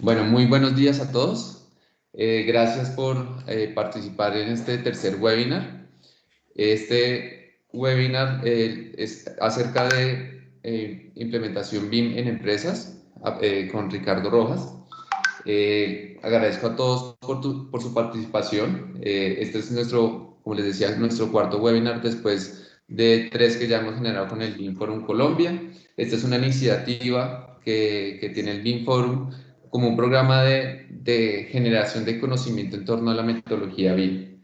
Bueno, muy buenos días a todos. Gracias por participar en este tercer webinar. Este webinar es acerca de implementación BIM en empresas con Ricardo Rojas. Agradezco a todos por su participación. Este es nuestro, como les decía, nuestro cuarto webinar después de tres que ya hemos generado con el BIM Forum Colombia. Esta es una iniciativa que tiene el BIM Forum como un programa de generación de conocimiento en torno a la metodología BIM.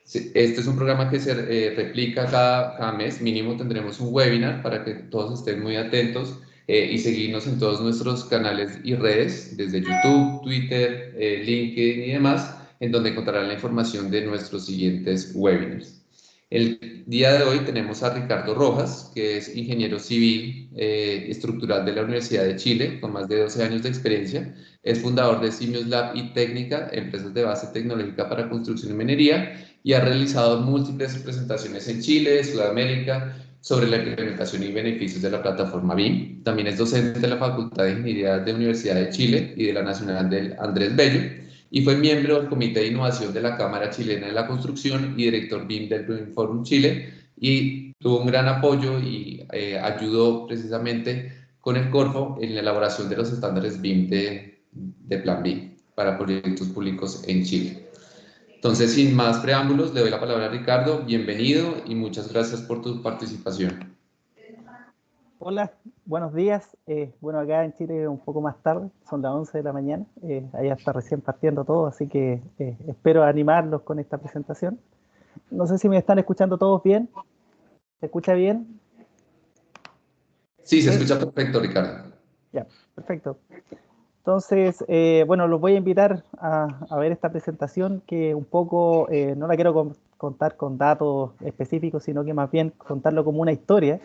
Este es un programa que se replica cada mes, mínimo tendremos un webinar para que todos estén muy atentos y seguirnos en todos nuestros canales y redes, desde YouTube, Twitter, LinkedIn y demás, en donde encontrarán la información de nuestros siguientes webinars. El día de hoy tenemos a Ricardo Rojas, que es ingeniero civil estructural de la Universidad de Chile, con más de 12 años de experiencia. Es fundador de Simios Lab y Técnica, empresas de base tecnológica para construcción y minería, y ha realizado múltiples presentaciones en Chile, Sudamérica, sobre la implementación y beneficios de la plataforma BIM. También es docente de la Facultad de Ingeniería de la Universidad de Chile y de la Nacional del Andrés Bello, y fue miembro del Comité de Innovación de la Cámara Chilena de la Construcción y director BIM del BIM Forum Chile, y tuvo un gran apoyo y ayudó precisamente con el Corfo en la elaboración de los estándares BIM de Plan BIM para proyectos públicos en Chile. Entonces, sin más preámbulos, le doy la palabra a Ricardo. Bienvenido y muchas gracias por tu participación. Hola, buenos días. Bueno, acá en Chile un poco más tarde, son las 11 de la mañana. Allá está recién partiendo todo, así que espero animarlos con esta presentación. No sé si me están escuchando todos bien. ¿Se escucha bien? Sí, se Sí, escucha perfecto, Ricardo. ya, perfecto. Entonces, bueno, los voy a invitar a ver esta presentación que un poco no la quiero contar con datos específicos, sino que más bien contarlo como una historia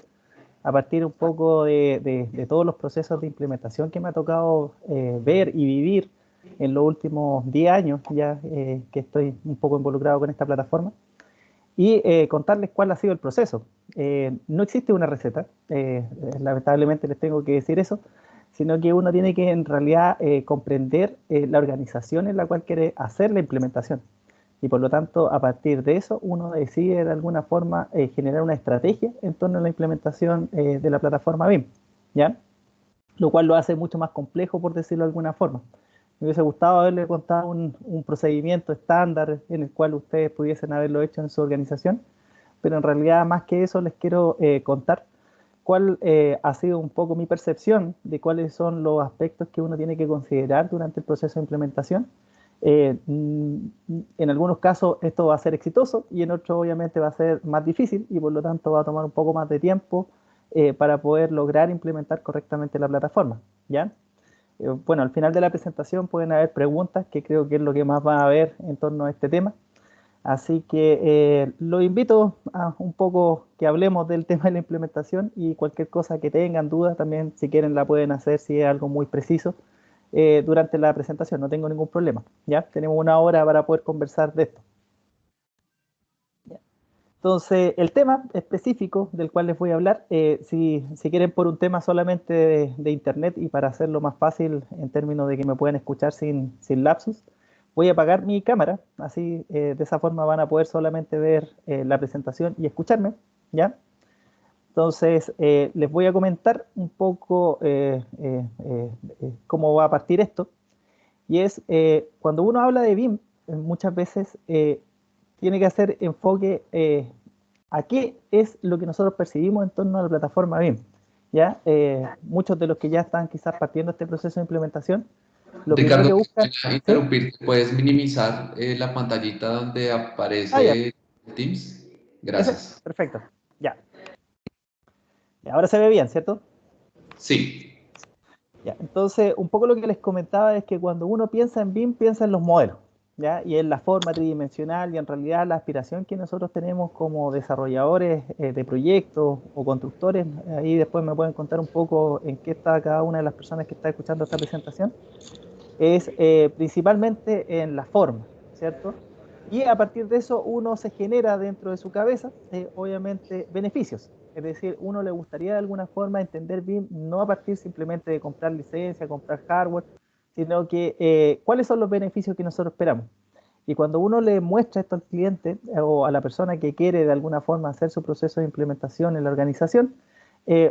a partir un poco de todos los procesos de implementación que me ha tocado ver y vivir en los últimos 10 años ya que estoy un poco involucrado con esta plataforma y contarles cuál ha sido el proceso. No existe una receta, lamentablemente les tengo que decir eso, sino que uno tiene que en realidad comprender la organización en la cual quiere hacer la implementación. Y por lo tanto, a partir de eso, uno decide de alguna forma generar una estrategia en torno a la implementación de la plataforma BIM, ¿ya? Lo cual lo hace mucho más complejo, por decirlo de alguna forma. Me hubiese gustado haberle contado un procedimiento estándar en el cual ustedes pudiesen haberlo hecho en su organización, pero en realidad más que eso les quiero contar cuál ha sido un poco mi percepción de cuáles son los aspectos que uno tiene que considerar durante el proceso de implementación. En algunos casos esto va a ser exitoso y en otros obviamente va a ser más difícil y por lo tanto va a tomar un poco más de tiempo para poder lograr implementar correctamente la plataforma, ¿ya? Bueno, al final de la presentación pueden haber preguntas que creo que es lo que más va a haber en torno a este tema. Así que los invito a un poco que hablemos del tema de la implementación y cualquier cosa que tengan dudas también, si quieren, la pueden hacer si es algo muy preciso durante la presentación. No tengo ningún problema. Ya tenemos una hora para poder conversar de esto. ¿Ya? Entonces, el tema específico del cual les voy a hablar, si quieren por un tema solamente de internet y para hacerlo más fácil en términos de que me puedan escuchar sin lapsus, voy a apagar mi cámara, así de esa forma van a poder solamente ver la presentación y escucharme, ¿ya? Entonces, les voy a comentar un poco cómo va a partir esto, y es cuando uno habla de BIM, muchas veces tiene que hacer enfoque a qué es lo que nosotros percibimos en torno a la plataforma BIM. ¿Ya? Muchos de los que ya están quizás partiendo este proceso de implementación, lo primero Ricardo, que buscan, quisiera ¿sí? interrumpir. ¿Puedes minimizar la pantallita donde Ah, ya, aparece Teams? ese, Gracias. perfecto, ya. Ahora se ve bien, ¿cierto? Sí, Ya, entonces, un poco lo que les comentaba es que cuando uno piensa en BIM, piensa en los modelos, ¿ya? Y en la forma tridimensional y en realidad la aspiración que nosotros tenemos como desarrolladores de proyectos o constructores, ahí después me pueden contar un poco en qué está cada una de las personas que está escuchando esta presentación, es principalmente en la forma, ¿cierto? Y a partir de eso uno se genera dentro de su cabeza, obviamente, beneficios. Es decir, uno le gustaría de alguna forma entender BIM no a partir simplemente de comprar licencia, comprar hardware, sino que cuáles son los beneficios que nosotros esperamos. Y cuando uno le muestra esto al cliente o a la persona que quiere de alguna forma hacer su proceso de implementación en la organización,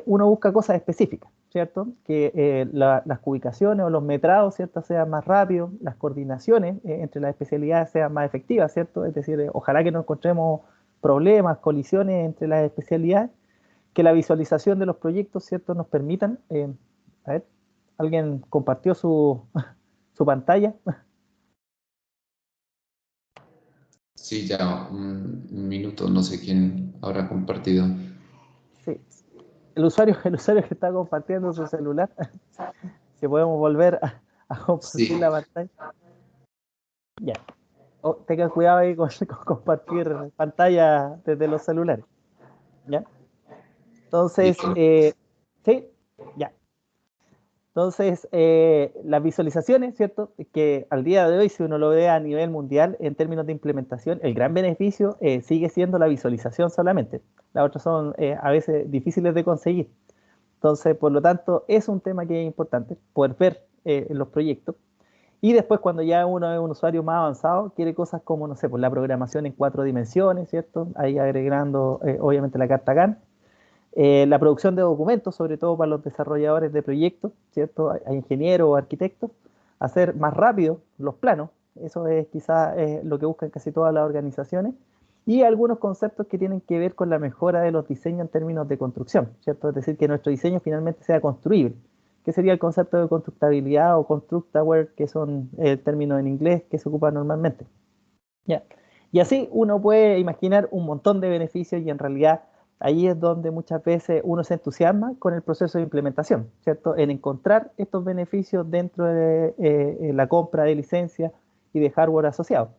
uno busca cosas específicas, ¿cierto? Que las ubicaciones o los metrados, ¿cierto?, sean más rápidos, las coordinaciones entre las especialidades sean más efectivas, ¿cierto? Es decir, ojalá que no encontremos problemas, colisiones entre las especialidades, que la visualización de los proyectos, ¿cierto?, nos permitan, a ver, ¿alguien compartió su, su pantalla? Sí, ya un minuto, no sé quién habrá compartido. Sí, el usuario que está compartiendo su celular, si podemos volver a compartir la Sí, pantalla. Ya, tengan cuidado ahí con compartir pantalla desde los celulares, ¿ya? Entonces, listo. sí, ya. Entonces, las visualizaciones, ¿cierto? Que al día de hoy, si uno lo ve a nivel mundial, en términos de implementación, el gran beneficio sigue siendo la visualización solamente. Las otras son a veces difíciles de conseguir. Entonces, por lo tanto, es un tema que es importante, poder ver los proyectos. Y después, cuando ya uno es un usuario más avanzado, quiere cosas como, no sé, pues la programación en 4 dimensiones, ¿cierto? Ahí agregando, obviamente, la carta GAN. La producción de documentos, sobre todo para los desarrolladores de proyectos, ¿cierto? A ingenieros o arquitectos, hacer más rápido los planos. Eso es quizás lo que buscan casi todas las organizaciones. Y algunos conceptos que tienen que ver con la mejora de los diseños en términos de construcción, ¿cierto? Es decir, que nuestro diseño finalmente sea construible. ¿Qué sería el concepto de constructabilidad o constructaware, que son términos en inglés que se ocupan normalmente? ¿Ya? Y así uno puede imaginar un montón de beneficios y en realidad ahí es donde muchas veces uno se entusiasma con el proceso de implementación, ¿cierto? En encontrar estos beneficios dentro de la compra de licencias y de hardware asociado.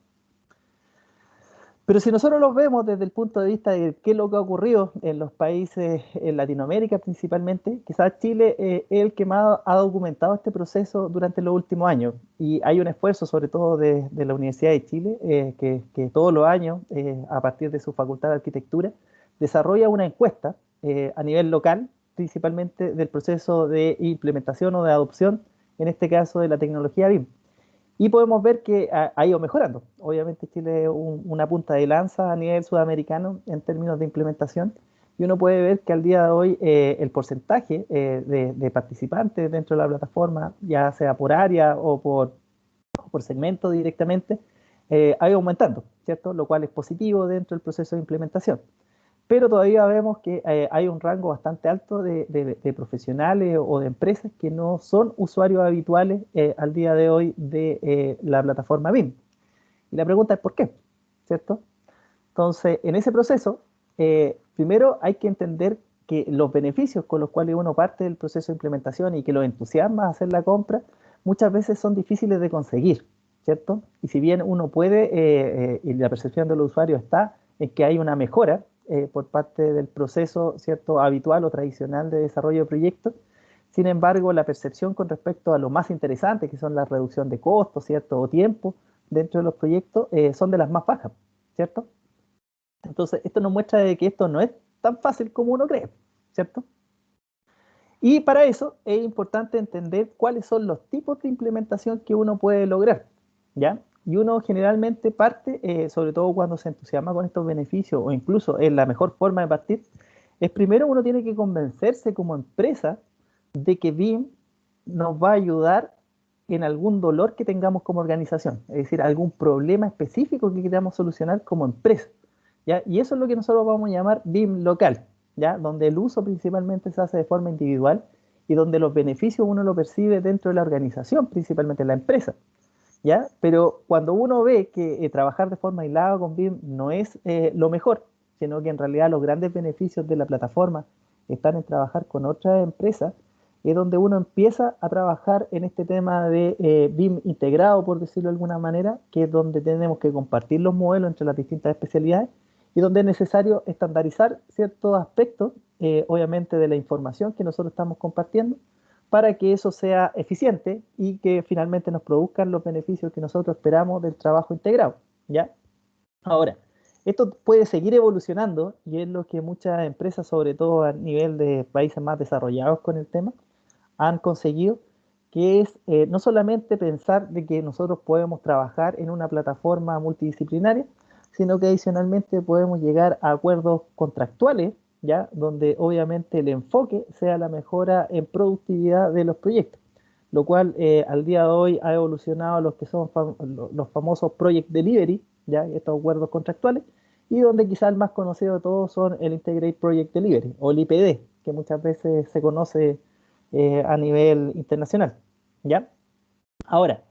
Pero si nosotros los vemos desde el punto de vista de qué es lo que ha ocurrido en los países, en Latinoamérica principalmente, quizás Chile es el que más ha documentado este proceso durante los últimos años. Y hay un esfuerzo, sobre todo de la Universidad de Chile, que todos los años, a partir de su Facultad de Arquitectura, desarrolla una encuesta a nivel local, principalmente del proceso de implementación o de adopción, en este caso de la tecnología BIM. Y podemos ver que ha ido mejorando. Obviamente Chile es una punta de lanza a nivel sudamericano en términos de implementación. Y uno puede ver que al día de hoy el porcentaje de participantes dentro de la plataforma, ya sea por área o por segmento directamente, ha ido aumentando, ¿cierto? Lo cual es positivo dentro del proceso de implementación, pero todavía vemos que hay un rango bastante alto de profesionales o de empresas que no son usuarios habituales al día de hoy de la plataforma BIM. Y la pregunta es ¿por qué? ¿Cierto? Entonces, en ese proceso, primero hay que entender que los beneficios con los cuales uno parte del proceso de implementación y que los entusiasma a hacer la compra, muchas veces son difíciles de conseguir, ¿cierto? Y si bien uno puede, y la percepción del usuario está en que hay una mejora por parte del proceso, ¿cierto?, habitual o tradicional de desarrollo de proyectos, sin embargo, la percepción con respecto a lo más interesante, que son la reducción de costos, ¿cierto?, o tiempo dentro de los proyectos, son de las más bajas, ¿cierto? Entonces, esto nos muestra de que esto no es tan fácil como uno cree, ¿cierto? Y para eso es importante entender cuáles son los tipos de implementación que uno puede lograr, ¿ya? Y uno generalmente parte, sobre todo cuando se entusiasma con estos beneficios, o incluso es la mejor forma de partir, es primero uno tiene que convencerse como empresa de que BIM nos va a ayudar en algún dolor que tengamos como organización, es decir, algún problema específico que queramos solucionar como empresa, ¿ya? Y eso es lo que nosotros vamos a llamar BIM local, ¿ya? Donde el uso principalmente se hace de forma individual y donde los beneficios uno lo percibe dentro de la organización, principalmente en la empresa, ¿ya? Pero cuando uno ve que trabajar de forma aislada con BIM no es lo mejor, sino que en realidad los grandes beneficios de la plataforma están en trabajar con otras empresas, es donde uno empieza a trabajar en este tema de BIM integrado, por decirlo de alguna manera, que es donde tenemos que compartir los modelos entre las distintas especialidades y donde es necesario estandarizar ciertos aspectos, obviamente, de la información que nosotros estamos compartiendo, para que eso sea eficiente y que finalmente nos produzcan los beneficios que nosotros esperamos del trabajo integrado, ¿ya? Ahora, esto puede seguir evolucionando y es lo que muchas empresas, sobre todo a nivel de países más desarrollados con el tema, han conseguido, que es no solamente pensar de que nosotros podemos trabajar en una plataforma multidisciplinaria, sino que adicionalmente podemos llegar a acuerdos contractuales, ¿ya? Donde obviamente el enfoque sea la mejora en productividad de los proyectos, lo cual al día de hoy ha evolucionado a los que son los famosos Project Delivery, ¿ya? Estos acuerdos contractuales, y donde quizás el más conocido de todos son el Integrated Project Delivery, o el IPD, que muchas veces se conoce a nivel internacional, ¿ya? Ahora,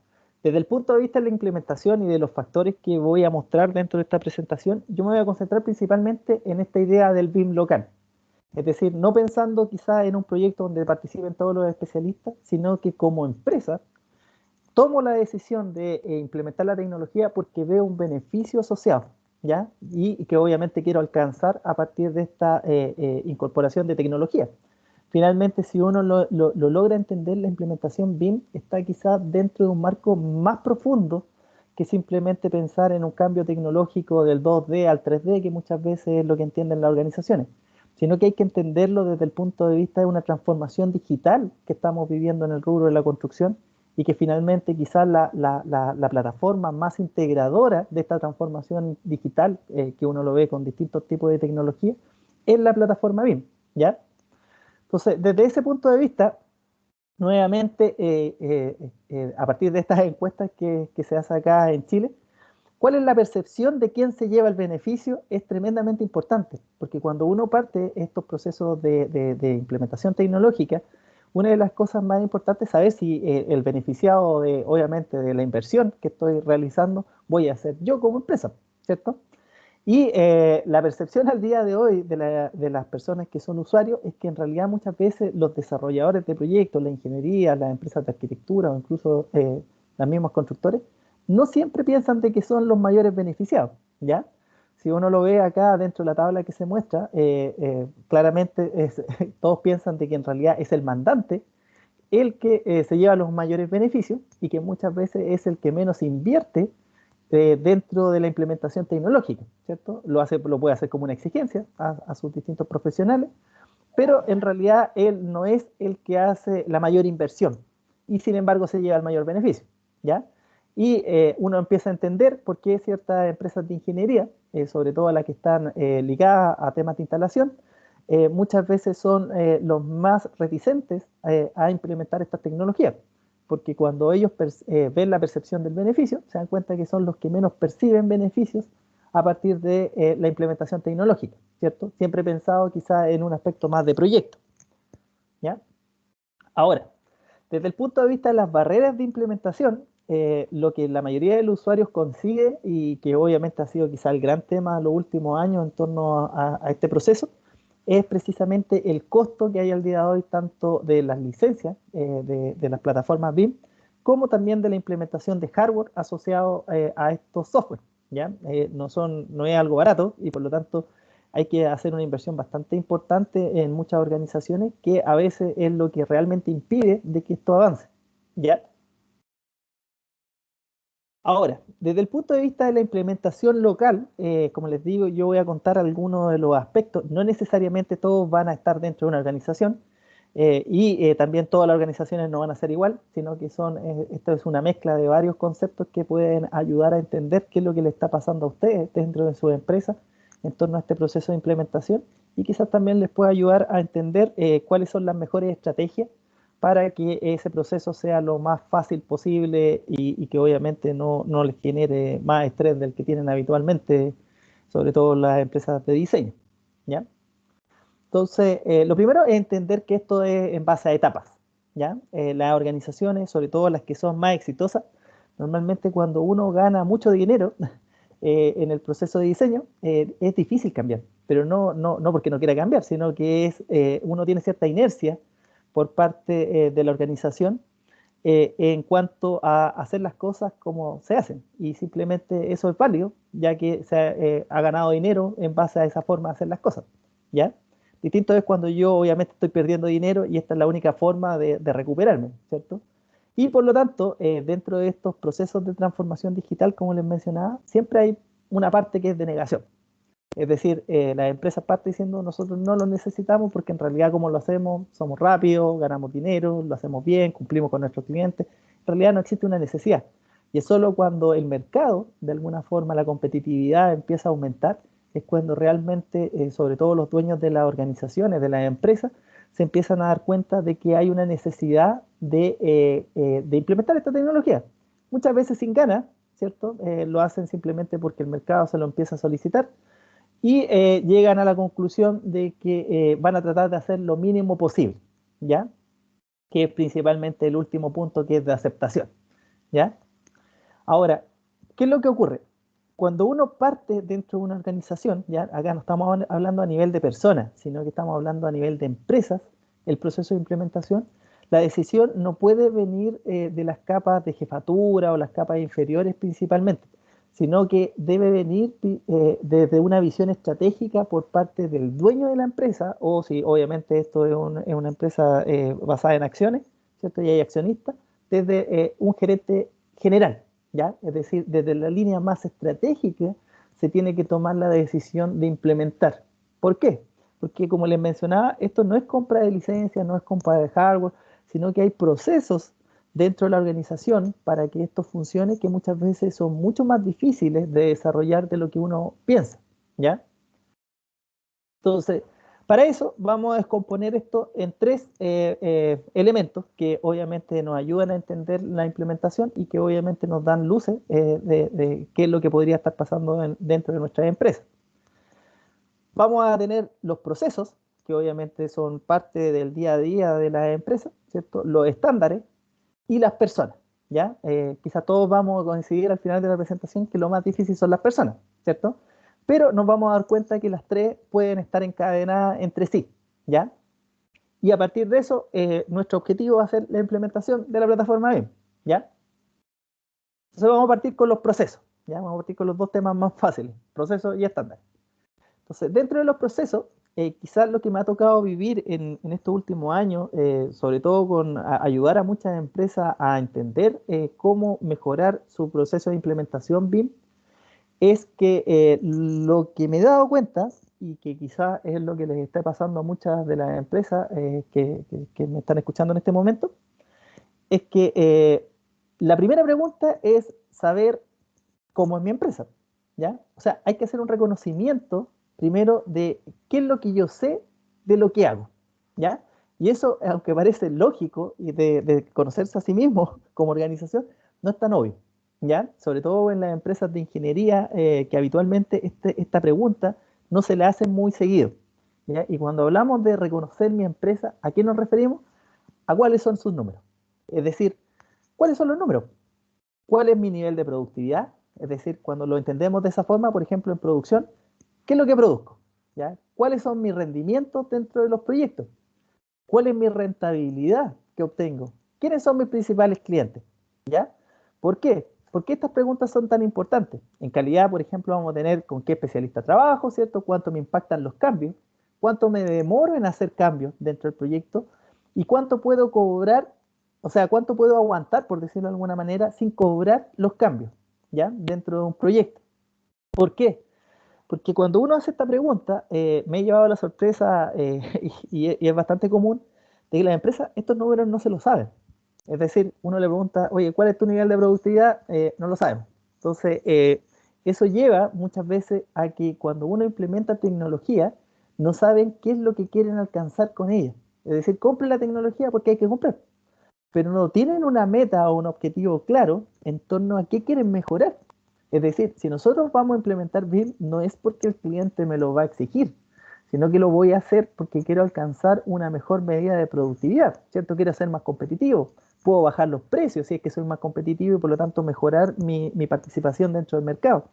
desde el punto de vista de la implementación y de los factores que voy a mostrar dentro de esta presentación, yo me voy a concentrar principalmente en esta idea del BIM local. Es decir, no pensando quizás en un proyecto donde participen todos los especialistas, sino que como empresa tomo la decisión de implementar la tecnología porque veo un beneficio asociado, ¿ya? Y que obviamente quiero alcanzar a partir de esta incorporación de tecnología. Finalmente, si uno lo logra entender, la implementación BIM está quizás dentro de un marco más profundo que simplemente pensar en un cambio tecnológico del 2D al 3D, que muchas veces es lo que entienden las organizaciones, sino que hay que entenderlo desde el punto de vista de una transformación digital que estamos viviendo en el rubro de la construcción y que finalmente quizás la plataforma más integradora de esta transformación digital, que uno lo ve con distintos tipos de tecnología, es la plataforma BIM, ¿ya? Entonces, desde ese punto de vista, nuevamente, a partir de estas encuestas que se hace acá en Chile, ¿cuál es la percepción de quién se lleva el beneficio? Es tremendamente importante, porque cuando uno parte estos procesos de implementación tecnológica, una de las cosas más importantes es saber si el beneficiado de, obviamente, de la inversión que estoy realizando voy a ser yo como empresa, ¿cierto? Y la percepción al día de hoy de las personas que son usuarios es que en realidad muchas veces los desarrolladores de proyectos, la ingeniería, las empresas de arquitectura o incluso los mismos constructores, no siempre piensan de que son los mayores beneficiados, ¿ya? Si uno lo ve acá dentro de la tabla que se muestra, claramente todos piensan de que en realidad es el mandante el que se lleva los mayores beneficios y que muchas veces es el que menos invierte dentro de la implementación tecnológica, ¿cierto? Lo puede hacer como una exigencia a sus distintos profesionales, pero en realidad él no es el que hace la mayor inversión y sin embargo se lleva el mayor beneficio, ¿ya? Y uno empieza a entender por qué ciertas empresas de ingeniería, sobre todo las que están ligadas a temas de instalación, muchas veces son los más reticentes a implementar estas tecnologías, porque cuando ellos ven la percepción del beneficio, se dan cuenta que son los que menos perciben beneficios a partir de la implementación tecnológica, ¿cierto? Siempre he pensado quizá en un aspecto más de proyecto, ¿ya? Ahora, desde el punto de vista de las barreras de implementación, lo que la mayoría de los usuarios consigue y que obviamente ha sido quizá el gran tema de los últimos años en torno a este proceso, es precisamente el costo que hay al día de hoy tanto de las licencias de las plataformas BIM como también de la implementación de hardware asociado a estos software, ¿ya? No es algo barato y por lo tanto hay que hacer una inversión bastante importante en muchas organizaciones que a veces es lo que realmente impide de que esto avance, ¿ya? Ahora, desde el punto de vista de la implementación local, como les digo, yo voy a contar algunos de los aspectos. No necesariamente todos van a estar dentro de una organización y también todas las organizaciones no van a ser igual, sino que esto es una mezcla de varios conceptos que pueden ayudar a entender qué es lo que le está pasando a ustedes dentro de su empresa en torno a este proceso de implementación y quizás también les pueda ayudar a entender cuáles son las mejores estrategias para que ese proceso sea lo más fácil posible y que obviamente no les genere más estrés del que tienen habitualmente, sobre todo las empresas de diseño, ¿ya? Entonces, lo primero es entender que esto es en base a etapas, ¿ya? Las organizaciones, sobre todo las que son más exitosas, normalmente cuando uno gana mucho dinero en el proceso de diseño, es difícil cambiar, pero no porque no quiera cambiar, sino que uno tiene cierta inercia por parte de la organización en cuanto a hacer las cosas como se hacen. Y simplemente eso es válido, ya que ha ganado dinero en base a esa forma de hacer las cosas, ¿ya? Distinto es cuando yo obviamente estoy perdiendo dinero y esta es la única forma de recuperarme, ¿cierto? Y por lo tanto, dentro de estos procesos de transformación digital, como les mencionaba, siempre hay una parte que es de negación. Es decir, las empresas parten diciendo nosotros no lo necesitamos porque en realidad como lo hacemos, somos rápidos, ganamos dinero, lo hacemos bien, cumplimos con nuestros clientes. En realidad no existe una necesidad. Y es solo cuando el mercado, de alguna forma, la competitividad empieza a aumentar, es cuando realmente, sobre todo los dueños de las organizaciones, de las empresas, se empiezan a dar cuenta de que hay una necesidad de implementar esta tecnología. Muchas veces sin ganas, ¿cierto? Lo hacen simplemente porque el mercado se lo empieza a solicitar y llegan a la conclusión de que van a tratar de hacer lo mínimo posible, ¿ya? Que es principalmente el último punto, que es de aceptación, ¿ya? Ahora, ¿qué es lo que ocurre? Cuando uno parte dentro de una organización, ya acá no estamos hablando a nivel de personas, sino que estamos hablando a nivel de empresas, el proceso de implementación, la decisión no puede venir de las capas de jefatura o las capas inferiores principalmente, sino que debe venir desde una visión estratégica por parte del dueño de la empresa, o si obviamente esto es una empresa basada en acciones, ¿cierto? Y hay accionistas, desde un gerente general, ¿ya? Es decir, desde la línea más estratégica se tiene que tomar la decisión de implementar. ¿Por qué? Porque como les mencionaba, esto no es compra de licencias, no es compra de hardware, sino que hay procesos dentro de la organización para que esto funcione que muchas veces son mucho más difíciles de desarrollar de lo que uno piensa, ¿ya? Entonces, para eso vamos a descomponer esto en tres elementos que obviamente nos ayudan a entender la implementación y que obviamente nos dan luces de qué es lo que podría estar pasando dentro de nuestras empresas. Vamos a tener los procesos, que obviamente son parte del día a día de las empresas, ¿cierto? Los estándares y las personas, ¿ya? Quizá todos vamos a coincidir al final de la presentación que lo más difícil son las personas, ¿cierto? Pero nos vamos a dar cuenta que las tres pueden estar encadenadas entre sí, ¿ya? Y a partir de eso, nuestro objetivo va a ser la implementación de la plataforma BIM, ¿ya? Entonces vamos a partir con los procesos, ¿ya? Vamos a partir con los dos temas más fáciles, procesos y estándar. Entonces, dentro de los procesos, quizás lo que me ha tocado vivir en estos últimos años, sobre todo con ayudar a muchas empresas a entender cómo mejorar su proceso de implementación BIM, es que lo que me he dado cuenta, y que quizás es lo que les está pasando a muchas de las empresas que me están escuchando en este momento, es que la primera pregunta es saber cómo es mi empresa, ¿ya? O sea, hay que hacer un reconocimiento primero de qué es lo que yo sé de lo que hago, ¿ya? Y eso, aunque parece lógico y de conocerse a sí mismo como organización, no es tan obvio, ¿ya? Sobre todo en las empresas de ingeniería, que habitualmente esta pregunta no se le hace muy seguido, ¿ya? Y cuando hablamos de reconocer mi empresa, ¿a qué nos referimos? A cuáles son sus números. Es decir, ¿cuáles son los números? ¿Cuál es mi nivel de productividad? Es decir, cuando lo entendemos de esa forma, por ejemplo, en producción, ¿qué es lo que produzco? ¿Ya? ¿Cuáles son mis rendimientos dentro de los proyectos? ¿Cuál es mi rentabilidad que obtengo? ¿Quiénes son mis principales clientes? ¿Ya? ¿Por qué? ¿Por qué estas preguntas son tan importantes? En calidad, por ejemplo, vamos a tener con qué especialista trabajo, ¿cierto? ¿Cuánto me impactan los cambios? ¿Cuánto me demoro en hacer cambios dentro del proyecto? ¿Y cuánto puedo cobrar? O sea, ¿cuánto puedo aguantar, por decirlo de alguna manera, sin cobrar los cambios, ¿ya? Dentro de un proyecto. ¿Por qué? Porque cuando uno hace esta pregunta, me he llevado la sorpresa, y es bastante común, de que las empresas estos números no se lo saben. Es decir, uno le pregunta, oye, ¿cuál es tu nivel de productividad? No lo sabemos. Entonces, eso lleva muchas veces a que cuando uno implementa tecnología, no saben qué es lo que quieren alcanzar con ella. Es decir, compren la tecnología porque hay que comprar, pero no tienen una meta o un objetivo claro en torno a qué quieren mejorar. Es decir, si nosotros vamos a implementar BIM, no es porque el cliente me lo va a exigir, sino que lo voy a hacer porque quiero alcanzar una mejor medida de productividad, ¿cierto? Quiero ser más competitivo, puedo bajar los precios si es que soy más competitivo y por lo tanto mejorar mi participación dentro del mercado.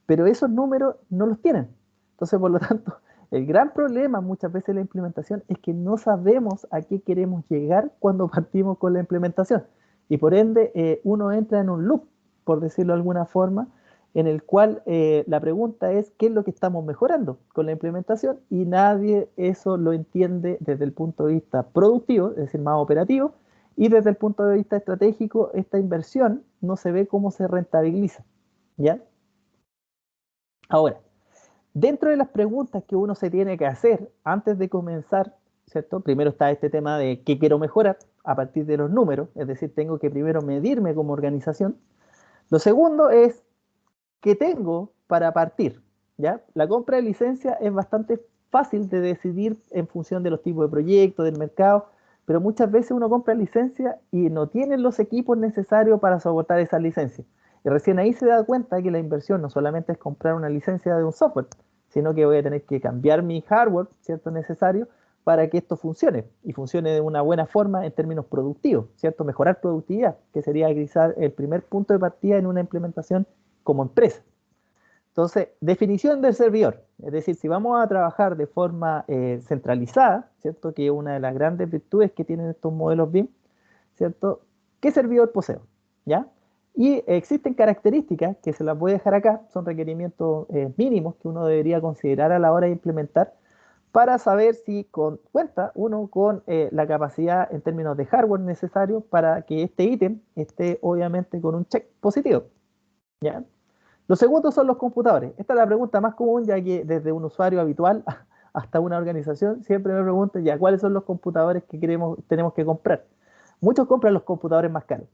Pero esos números no los tienen. Entonces, por lo tanto, el gran problema muchas veces de la implementación es que no sabemos a qué queremos llegar cuando partimos con la implementación. Y por ende, uno entra en un loop, por decirlo de alguna forma, en el cual la pregunta es qué es lo que estamos mejorando con la implementación y nadie eso lo entiende desde el punto de vista productivo, es decir, más operativo, y desde el punto de vista estratégico, esta inversión no se ve cómo se rentabiliza, ¿ya? Ahora, Dentro de las preguntas que uno se tiene que hacer antes de comenzar, ¿cierto? Primero está este tema de qué quiero mejorar a partir de los números, es decir, tengo que primero medirme como organización. Lo segundo es qué tengo para partir, ¿ya? La compra de licencia es bastante fácil de decidir en función de los tipos de proyectos, del mercado, pero muchas veces uno compra licencia y no tiene los equipos necesarios para soportar esa licencia. Y recién ahí se da cuenta que la inversión no solamente es comprar una licencia de un software, sino que voy a tener que cambiar mi hardware, ¿cierto? Necesario para que esto funcione y funcione de una buena forma en términos productivos, ¿cierto? Mejorar productividad, que sería quizás el primer punto de partida en una implementación como empresa. Entonces, definición del servidor. Es decir, si vamos a trabajar de forma centralizada, ¿cierto? Que es una de las grandes virtudes que tienen estos modelos BIM, ¿cierto? ¿Qué servidor poseo? ¿Ya? Y existen características que se las voy a dejar acá, son requerimientos mínimos que uno debería considerar a la hora de implementar para saber si cuenta uno con la capacidad en términos de hardware necesario para que este ítem esté obviamente con un check positivo. ¿Ya? Los segundos son los computadores. Esta es la pregunta más común, ya que desde un usuario habitual hasta una organización siempre me preguntan ya cuáles son los computadores que tenemos que comprar. Muchos compran los computadores más caros.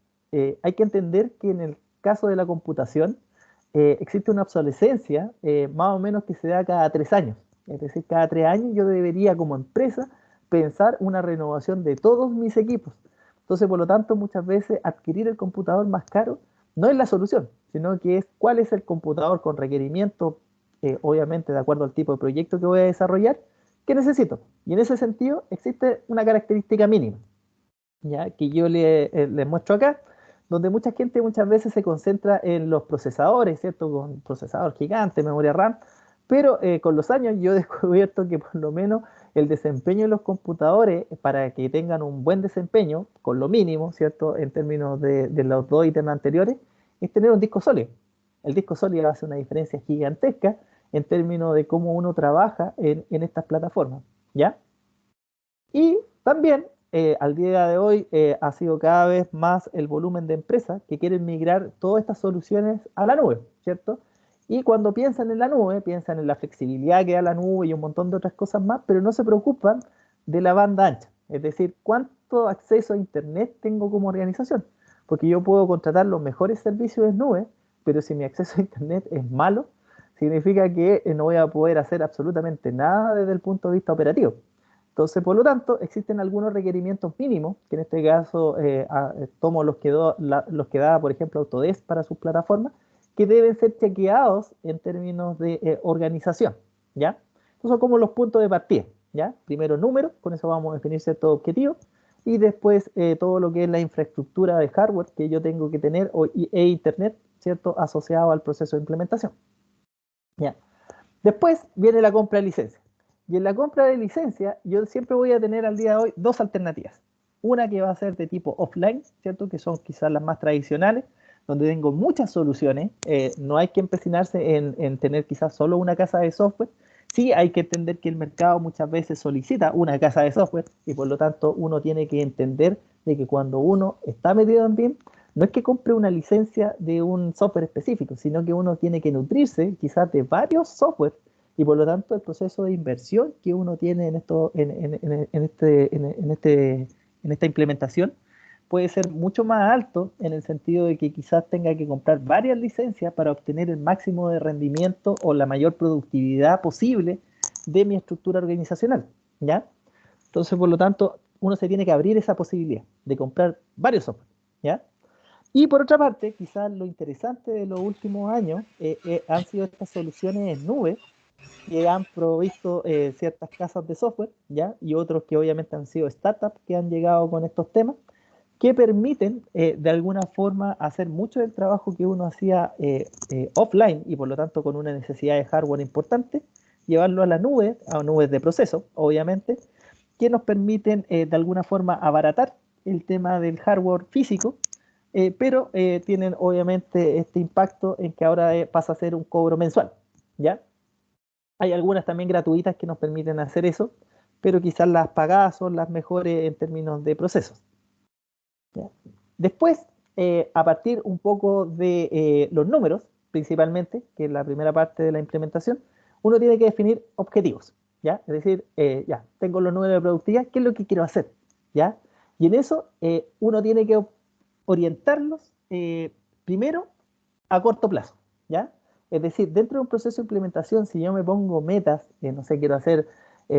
Hay que entender que en el caso de la computación existe una obsolescencia más o menos que se da cada 3 años. Es decir, cada 3 años yo debería como empresa pensar una renovación de todos mis equipos. Entonces, por lo tanto, muchas veces adquirir el computador más caro no es la solución, sino que es cuál es el computador con requerimiento, obviamente de acuerdo al tipo de proyecto que voy a desarrollar, que necesito. Y en ese sentido existe una característica mínima, ¿ya? Que yo les muestro acá, donde mucha gente muchas veces se concentra en los procesadores, ¿cierto? Con procesador gigante, memoria RAM, pero con los años yo he descubierto que por lo menos el desempeño de los computadores, para que tengan un buen desempeño, con lo mínimo, ¿cierto? En términos de los dos ítems anteriores, es tener un disco sólido. El disco sólido hace una diferencia gigantesca en términos de cómo uno trabaja en estas plataformas, ¿ya? Y también al día de hoy ha sido cada vez más el volumen de empresas que quieren migrar todas estas soluciones a la nube, ¿cierto? Y cuando piensan en la nube, piensan en la flexibilidad que da la nube y un montón de otras cosas más, pero no se preocupan de la banda ancha, es decir, cuánto acceso a Internet tengo como organización, porque yo puedo contratar los mejores servicios de nube, pero si mi acceso a Internet es malo, significa que no voy a poder hacer absolutamente nada desde el punto de vista operativo. Entonces, por lo tanto, existen algunos requerimientos mínimos, que en este caso tomo los que da, por ejemplo, Autodesk para sus plataformas, que deben ser chequeados en términos de organización, ¿ya? Estos son como los puntos de partida, ¿ya? Primero números, con eso vamos a definir ciertos objetivos, y después todo lo que es la infraestructura de hardware que yo tengo que tener e Internet, ¿cierto? Asociado al proceso de implementación, ¿ya? Después viene la compra de licencia. Y en la compra de licencia, yo siempre voy a tener al día de hoy dos alternativas. Una que va a ser de tipo offline, ¿cierto? Que son quizás las más tradicionales, donde tengo muchas soluciones. No hay que empecinarse en tener quizás solo una casa de software. Sí hay que entender que el mercado muchas veces solicita una casa de software y por lo tanto uno tiene que entender de que cuando uno está metido en BIM, no es que compre una licencia de un software específico, sino que uno tiene que nutrirse quizás de varios software y por lo tanto el proceso de inversión que uno tiene en esta implementación puede ser mucho más alto en el sentido de que quizás tenga que comprar varias licencias para obtener el máximo de rendimiento o la mayor productividad posible de mi estructura organizacional, ¿ya? Entonces, por lo tanto, uno se tiene que abrir esa posibilidad de comprar varios software, ¿ya? Y por otra parte, quizás lo interesante de los últimos años han sido estas soluciones en nube que han provisto ciertas casas de software, ¿ya? Y otros que obviamente han sido startups que han llegado con estos temas, que permiten de alguna forma hacer mucho del trabajo que uno hacía offline y por lo tanto con una necesidad de hardware importante, llevarlo a la nube, a nubes de proceso, obviamente, que nos permiten de alguna forma abaratar el tema del hardware físico, pero tienen obviamente este impacto en que ahora pasa a ser un cobro mensual, ¿ya? Hay algunas también gratuitas que nos permiten hacer eso, pero quizás las pagadas son las mejores en términos de procesos, ¿ya? Después, a partir un poco de los números, principalmente, que es la primera parte de la implementación, uno tiene que definir objetivos, ¿ya? Es decir, ya, tengo los números de productividad, ¿qué es lo que quiero hacer? ¿Ya? Y en eso uno tiene que orientarlos primero a corto plazo, ¿ya? Es decir, dentro de un proceso de implementación, si yo me pongo metas, no sé, quiero hacer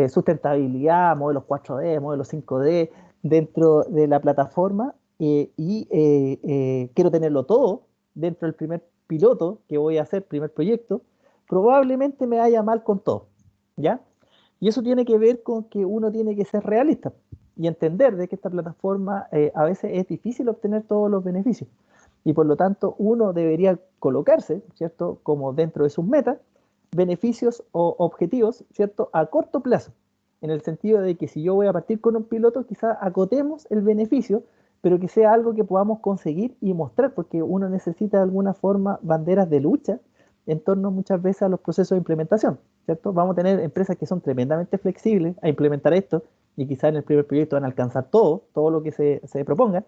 sustentabilidad, modelos 4D, modelos 5D, dentro de la plataforma quiero tenerlo todo dentro del primer piloto que voy a hacer, primer proyecto, probablemente me vaya mal con todo, ¿ya? Y eso tiene que ver con que uno tiene que ser realista y entender de que esta plataforma a veces es difícil obtener todos los beneficios y por lo tanto uno debería colocarse, ¿cierto?, como dentro de sus metas, beneficios o objetivos, ¿cierto?, a corto plazo, en el sentido de que si yo voy a partir con un piloto, quizás acotemos el beneficio, pero que sea algo que podamos conseguir y mostrar, porque uno necesita de alguna forma banderas de lucha en torno muchas veces a los procesos de implementación, ¿cierto? Vamos a tener empresas que son tremendamente flexibles a implementar esto y quizás en el primer proyecto van a alcanzar todo lo que se propongan,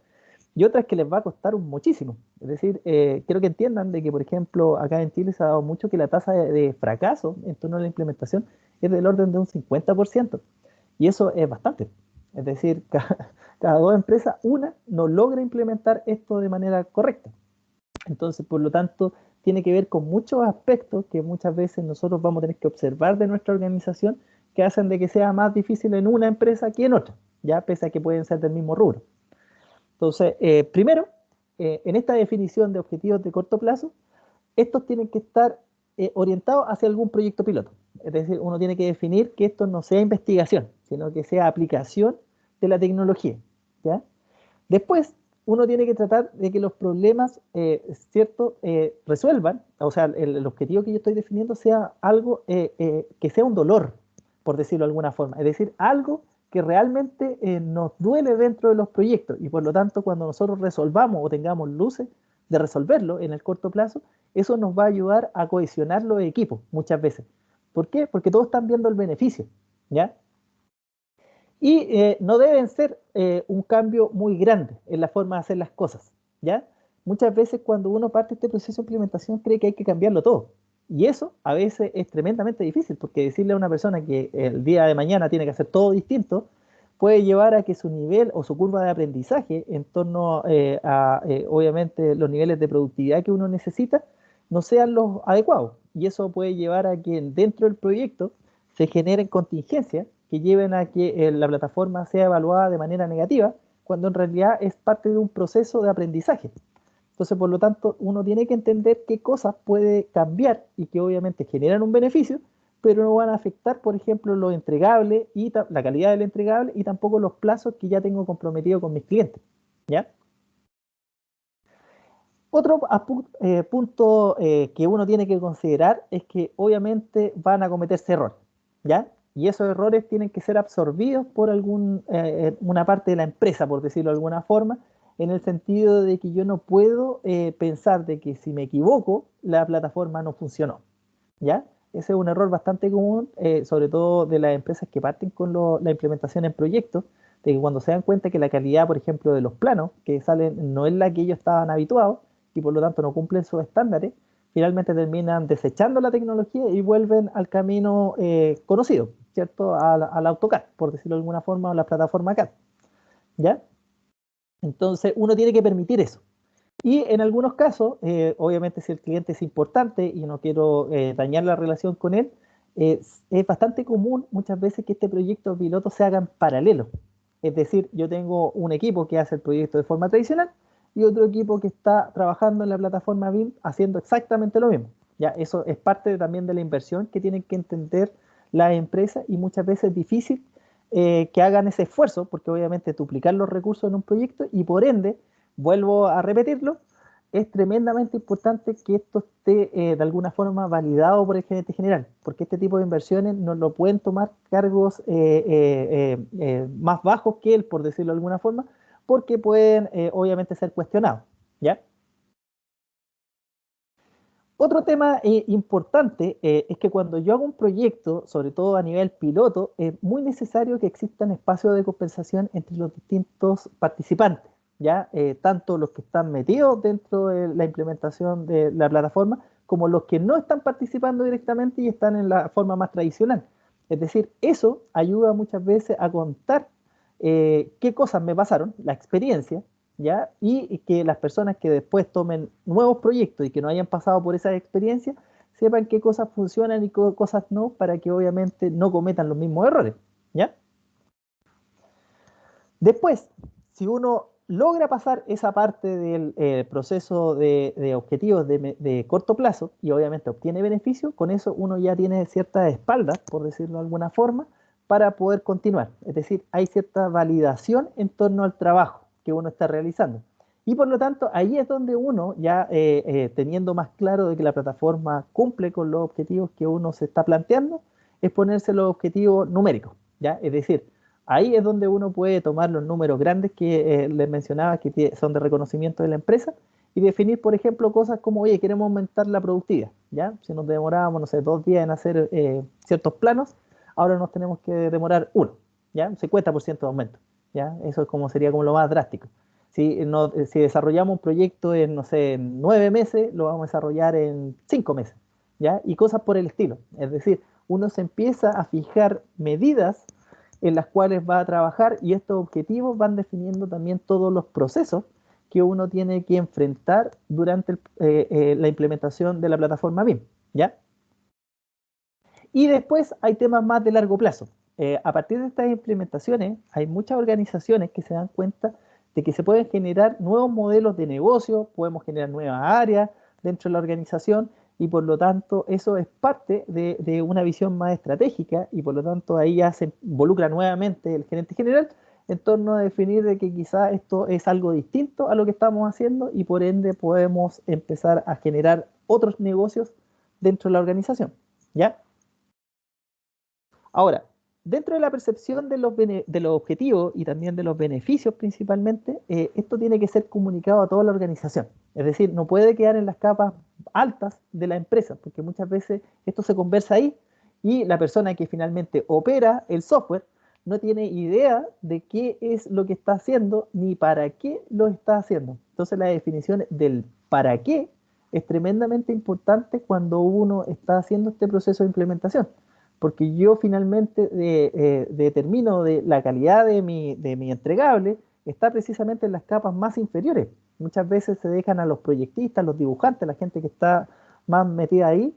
y otras que les va a costar un muchísimo. Es decir, quiero que entiendan de que, por ejemplo, acá en Chile se ha dado mucho que la tasa de fracaso en torno a la implementación es del orden de un 50%, y eso es bastante. Es decir, cada dos empresas, una no logra implementar esto de manera correcta. Entonces, por lo tanto, tiene que ver con muchos aspectos que muchas veces nosotros vamos a tener que observar de nuestra organización que hacen de que sea más difícil en una empresa que en otra, ya pese a que pueden ser del mismo rubro. Entonces, primero, en esta definición de objetivos de corto plazo, estos tienen que estar orientados hacia algún proyecto piloto. Es decir, uno tiene que definir que esto no sea investigación, sino que sea aplicación de la tecnología, ¿ya? Después, uno tiene que tratar de que los problemas, ¿cierto?, resuelvan, o sea, el objetivo que yo estoy definiendo sea algo que sea un dolor, por decirlo de alguna forma, es decir, algo que realmente nos duele dentro de los proyectos y por lo tanto cuando nosotros resolvamos o tengamos luces de resolverlo en el corto plazo, eso nos va a ayudar a cohesionar los equipos muchas veces. ¿Por qué? Porque todos están viendo el beneficio, ¿ya? Y no deben ser un cambio muy grande en la forma de hacer las cosas, ¿ya? Muchas veces cuando uno parte este proceso de implementación cree que hay que cambiarlo todo. Y eso a veces es tremendamente difícil, porque decirle a una persona que el día de mañana tiene que hacer todo distinto, puede llevar a que su nivel o su curva de aprendizaje en torno obviamente, los niveles de productividad que uno necesita, no sean los adecuados. Y eso puede llevar a que dentro del proyecto se generen contingencias que lleven a que la plataforma sea evaluada de manera negativa, cuando en realidad es parte de un proceso de aprendizaje. Entonces, por lo tanto, uno tiene que entender qué cosas puede cambiar y que obviamente generan un beneficio, pero no van a afectar, por ejemplo, lo entregable y la calidad del entregable y tampoco los plazos que ya tengo comprometido con mis clientes, ¿ya? Otro punto que uno tiene que considerar es que obviamente van a cometerse errores, ¿ya? Y esos errores tienen que ser absorbidos por una parte de la empresa, por decirlo de alguna forma, en el sentido de que yo no puedo pensar de que si me equivoco, la plataforma no funcionó, ¿ya? Ese es un error bastante común, sobre todo de las empresas que parten con la implementación en proyectos, de que cuando se dan cuenta que la calidad, por ejemplo, de los planos que salen no es la que ellos estaban habituados y por lo tanto no cumplen sus estándares, finalmente terminan desechando la tecnología y vuelven al camino conocido, ¿cierto? Al AutoCAD, por decirlo de alguna forma, o la plataforma CAD, ¿ya? Entonces uno tiene que permitir eso. Y en algunos casos, obviamente si el cliente es importante y no quiero dañar la relación con él, es bastante común muchas veces que este proyecto piloto se haga en paralelo. Es decir, yo tengo un equipo que hace el proyecto de forma tradicional y otro equipo que está trabajando en la plataforma BIM haciendo exactamente lo mismo. Ya, eso es parte también de la inversión que tienen que entender las empresas y muchas veces es difícil que hagan ese esfuerzo porque obviamente duplicar los recursos en un proyecto y por ende vuelvo a repetirlo, es tremendamente importante que esto esté de alguna forma validado por el gerente general, porque este tipo de inversiones no lo pueden tomar cargos más bajos que él, por decirlo de alguna forma, porque pueden obviamente ser cuestionados, ¿ya? Otro tema importante es que cuando yo hago un proyecto, sobre todo a nivel piloto, es muy necesario que existan espacios de compensación entre los distintos participantes, ¿ya? Tanto los que están metidos dentro de la implementación de la plataforma, como los que no están participando directamente y están en la forma más tradicional. Es decir, eso ayuda muchas veces a contar qué cosas me pasaron, la experiencia, ¿ya? Y que las personas que después tomen nuevos proyectos y que no hayan pasado por esa experiencia, sepan qué cosas funcionan y qué cosas no, para que obviamente no cometan los mismos errores, ¿ya? Después, si uno logra pasar esa parte del proceso de objetivos de corto plazo y obviamente obtiene beneficio, con eso uno ya tiene cierta espalda, por decirlo de alguna forma, para poder continuar. Es decir, hay cierta validación en torno al trabajo que uno está realizando. Y por lo tanto, ahí es donde uno, ya teniendo más claro de que la plataforma cumple con los objetivos que uno se está planteando, es ponerse los objetivos numéricos, ¿ya? Es decir, ahí es donde uno puede tomar los números grandes que les mencionaba, que son de reconocimiento de la empresa, y definir, por ejemplo, cosas como, oye, queremos aumentar la productividad, ¿ya? Si nos demorábamos, no sé, 2 días en hacer ciertos planos, ahora nos tenemos que demorar uno, ¿ya? Un 50% de aumento, ¿ya? Eso es como, sería como lo más drástico. Si desarrollamos un proyecto en, no sé, en 9 meses, lo vamos a desarrollar en 5 meses, ¿ya? Y cosas por el estilo. Es decir, uno se empieza a fijar medidas en las cuales va a trabajar y estos objetivos van definiendo también todos los procesos que uno tiene que enfrentar durante la implementación de la plataforma BIM, ¿ya? Y después hay temas más de largo plazo. A partir de estas implementaciones, hay muchas organizaciones que se dan cuenta de que se pueden generar nuevos modelos de negocio, podemos generar nuevas áreas dentro de la organización y por lo tanto eso es parte de una visión más estratégica y por lo tanto ahí ya se involucra nuevamente el gerente general en torno a definir de que quizá esto es algo distinto a lo que estamos haciendo y por ende podemos empezar a generar otros negocios dentro de la organización, ¿ya? Ahora, dentro de la percepción de los objetivos y también de los beneficios principalmente, esto tiene que ser comunicado a toda la organización. Es decir, no puede quedar en las capas altas de la empresa, porque muchas veces esto se conversa ahí y la persona que finalmente opera el software no tiene idea de qué es lo que está haciendo ni para qué lo está haciendo. Entonces la definición del para qué es tremendamente importante cuando uno está haciendo este proceso de implementación porque yo finalmente determino de la calidad de mi entregable, está precisamente en las capas más inferiores. Muchas veces se dejan a los proyectistas, los dibujantes, la gente que está más metida ahí,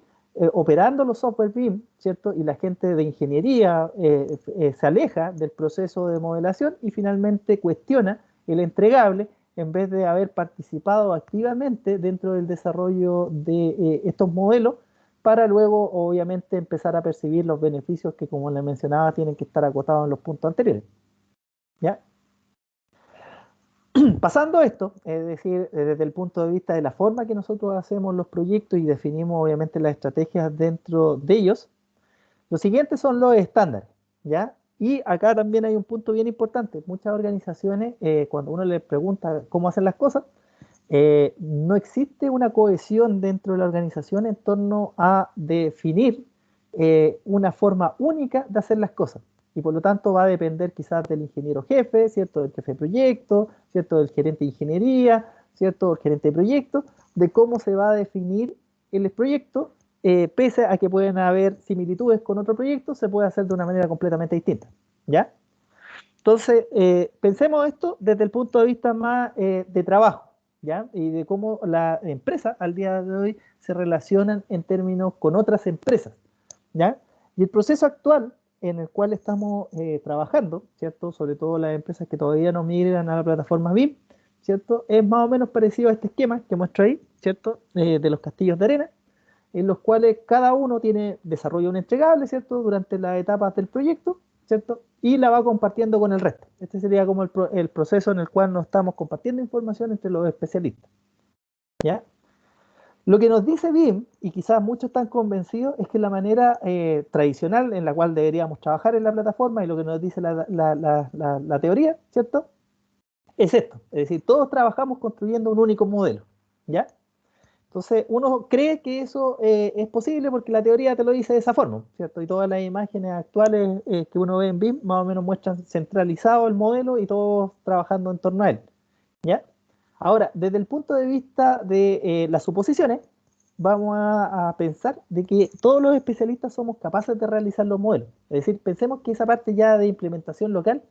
operando los software BIM, ¿cierto? Y la gente de ingeniería se aleja del proceso de modelación y finalmente cuestiona el entregable en vez de haber participado activamente dentro del desarrollo de estos modelos para luego, obviamente, empezar a percibir los beneficios que, como les mencionaba, tienen que estar acotados en los puntos anteriores. ¿Ya? Pasando esto, es decir, desde el punto de vista de la forma que nosotros hacemos los proyectos y definimos, obviamente, las estrategias dentro de ellos, los siguientes son los estándares, ¿ya? Y acá también hay un punto bien importante. Muchas organizaciones, cuando uno les pregunta cómo hacen las cosas, no existe una cohesión dentro de la organización en torno a definir una forma única de hacer las cosas. Y por lo tanto va a depender quizás del ingeniero jefe, ¿cierto? Del jefe de proyecto, ¿cierto? Del gerente de ingeniería, ¿cierto? El gerente de proyecto, de cómo se va a definir el proyecto, pese a que pueden haber similitudes con otro proyecto, se puede hacer de una manera completamente distinta, ¿ya? Entonces, pensemos esto desde el punto de vista más de trabajo, ¿ya? Y de cómo las empresas al día de hoy se relacionan en términos con otras empresas, ¿ya? Y el proceso actual en el cual estamos trabajando, ¿cierto? Sobre todo las empresas que todavía no migran a la plataforma BIM, ¿cierto? Es más o menos parecido a este esquema que muestro ahí, ¿cierto? De los castillos de arena, en los cuales cada uno tiene, desarrolla un entregable, ¿cierto? Durante las etapas del proyecto, ¿cierto? Y la va compartiendo con el resto. Este sería como el proceso en el cual nos estamos compartiendo información entre los especialistas, ¿ya? Lo que nos dice BIM, y quizás muchos están convencidos, es que la manera tradicional en la cual deberíamos trabajar en la plataforma y lo que nos dice la teoría, ¿cierto? Es esto, es decir, todos trabajamos construyendo un único modelo, ¿ya? Entonces, uno cree que eso es posible porque la teoría te lo dice de esa forma, ¿cierto? Y todas las imágenes actuales que uno ve en BIM más o menos muestran centralizado el modelo y todos trabajando en torno a él, ¿ya? Ahora, desde el punto de vista de las suposiciones, vamos a pensar de que todos los especialistas somos capaces de realizar los modelos. Es decir, pensemos que esa parte ya de implementación local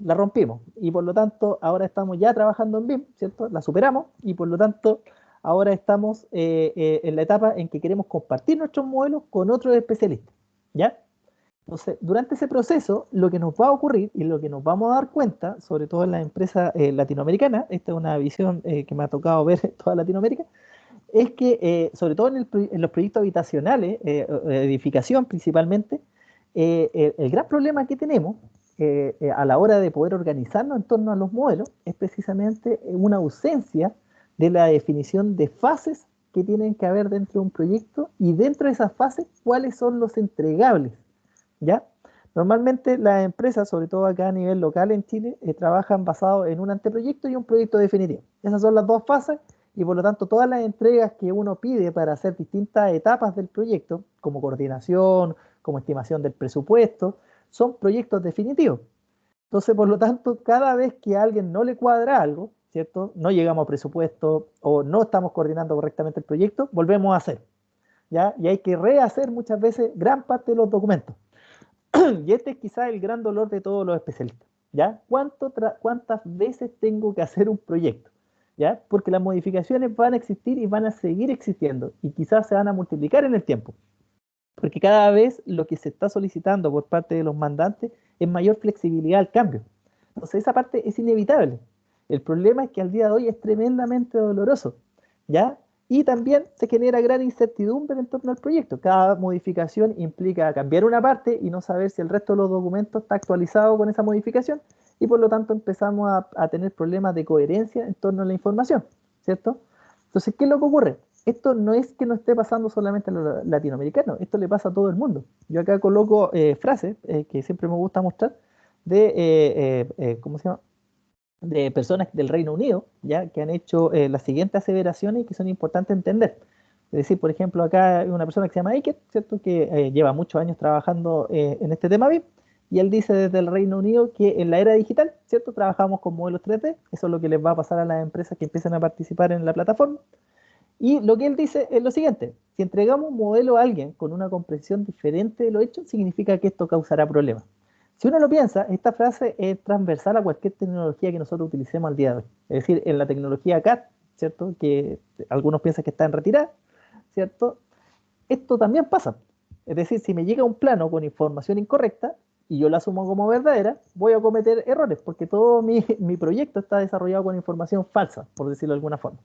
la rompimos y por lo tanto ahora estamos ya trabajando en BIM, ¿cierto? La superamos y por lo tanto ahora estamos en la etapa en que queremos compartir nuestros modelos con otros especialistas, ¿ya? Entonces, durante ese proceso, lo que nos va a ocurrir y lo que nos vamos a dar cuenta, sobre todo en las empresas latinoamericanas, esta es una visión que me ha tocado ver en toda Latinoamérica, es que, sobre todo en los proyectos habitacionales, edificación principalmente, el gran problema que tenemos a la hora de poder organizarnos en torno a los modelos es precisamente una ausencia de la definición de fases que tienen que haber dentro de un proyecto y dentro de esas fases, cuáles son los entregables, ¿ya? Normalmente las empresas, sobre todo acá a nivel local en Chile, trabajan basado en un anteproyecto y un proyecto definitivo. Esas son las dos fases y por lo tanto todas las entregas que uno pide para hacer distintas etapas del proyecto, como coordinación, como estimación del presupuesto, son proyectos definitivos. Entonces, por lo tanto, cada vez que a alguien no le cuadra algo, ¿cierto? No llegamos a presupuesto o no estamos coordinando correctamente el proyecto, volvemos a hacer, ¿ya? Y hay que rehacer muchas veces gran parte de los documentos. Y este es quizás el gran dolor de todos los especialistas, ¿ya? ¿Cuántas veces tengo que hacer un proyecto? ¿Ya? Porque las modificaciones van a existir y van a seguir existiendo y quizás se van a multiplicar en el tiempo, porque cada vez lo que se está solicitando por parte de los mandantes es mayor flexibilidad al cambio. Entonces esa parte es inevitable. El problema es que al día de hoy es tremendamente doloroso, ¿ya? Y también se genera gran incertidumbre en torno al proyecto. Cada modificación implica cambiar una parte y no saber si el resto de los documentos está actualizado con esa modificación y por lo tanto empezamos a tener problemas de coherencia en torno a la información, ¿cierto? Entonces, ¿qué es lo que ocurre? Esto no es que no esté pasando solamente a los latinoamericanos, esto le pasa a todo el mundo. Yo acá coloco frases que siempre me gusta mostrar de, ¿cómo se llama? De personas del Reino Unido, ya que han hecho las siguientes aseveraciones y que son importantes entender. Es decir, por ejemplo, acá hay una persona que se llama Iker, ¿cierto? Que lleva muchos años trabajando en este tema BIM, y él dice desde el Reino Unido que en la era digital, ¿cierto? Trabajamos con modelos 3D, eso es lo que les va a pasar a las empresas que empiezan a participar en la plataforma, y lo que él dice es lo siguiente: si entregamos un modelo a alguien con una comprensión diferente de lo hecho, significa que esto causará problemas. Si uno lo piensa, esta frase es transversal a cualquier tecnología que nosotros utilicemos al día de hoy. Es decir, en la tecnología CAD, ¿cierto? Que algunos piensan que está en retirada, ¿cierto? Esto también pasa. Es decir, si me llega un plano con información incorrecta y yo la asumo como verdadera, voy a cometer errores porque todo mi proyecto está desarrollado con información falsa, por decirlo de alguna forma.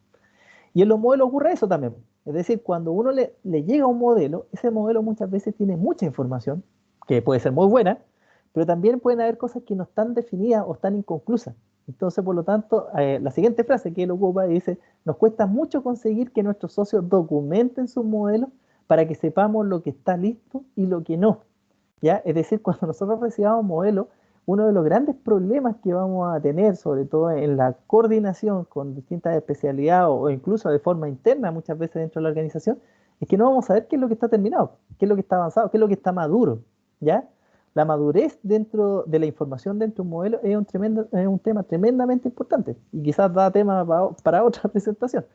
Y en los modelos ocurre eso también. Es decir, cuando uno le llega un modelo, ese modelo muchas veces tiene mucha información, que puede ser muy buena, pero también pueden haber cosas que no están definidas o están inconclusas. Entonces, por lo tanto, la siguiente frase que él ocupa dice: nos cuesta mucho conseguir que nuestros socios documenten sus modelos para que sepamos lo que está listo y lo que no. ¿Ya? Es decir, cuando nosotros recibamos modelos, uno de los grandes problemas que vamos a tener, sobre todo en la coordinación con distintas especialidades o incluso de forma interna muchas veces dentro de la organización, es que no vamos a saber qué es lo que está terminado, qué es lo que está avanzado, qué es lo que está maduro, ¿ya? La madurez dentro de la información dentro de un modelo es un tema tremendamente importante y quizás da tema para otra presentación.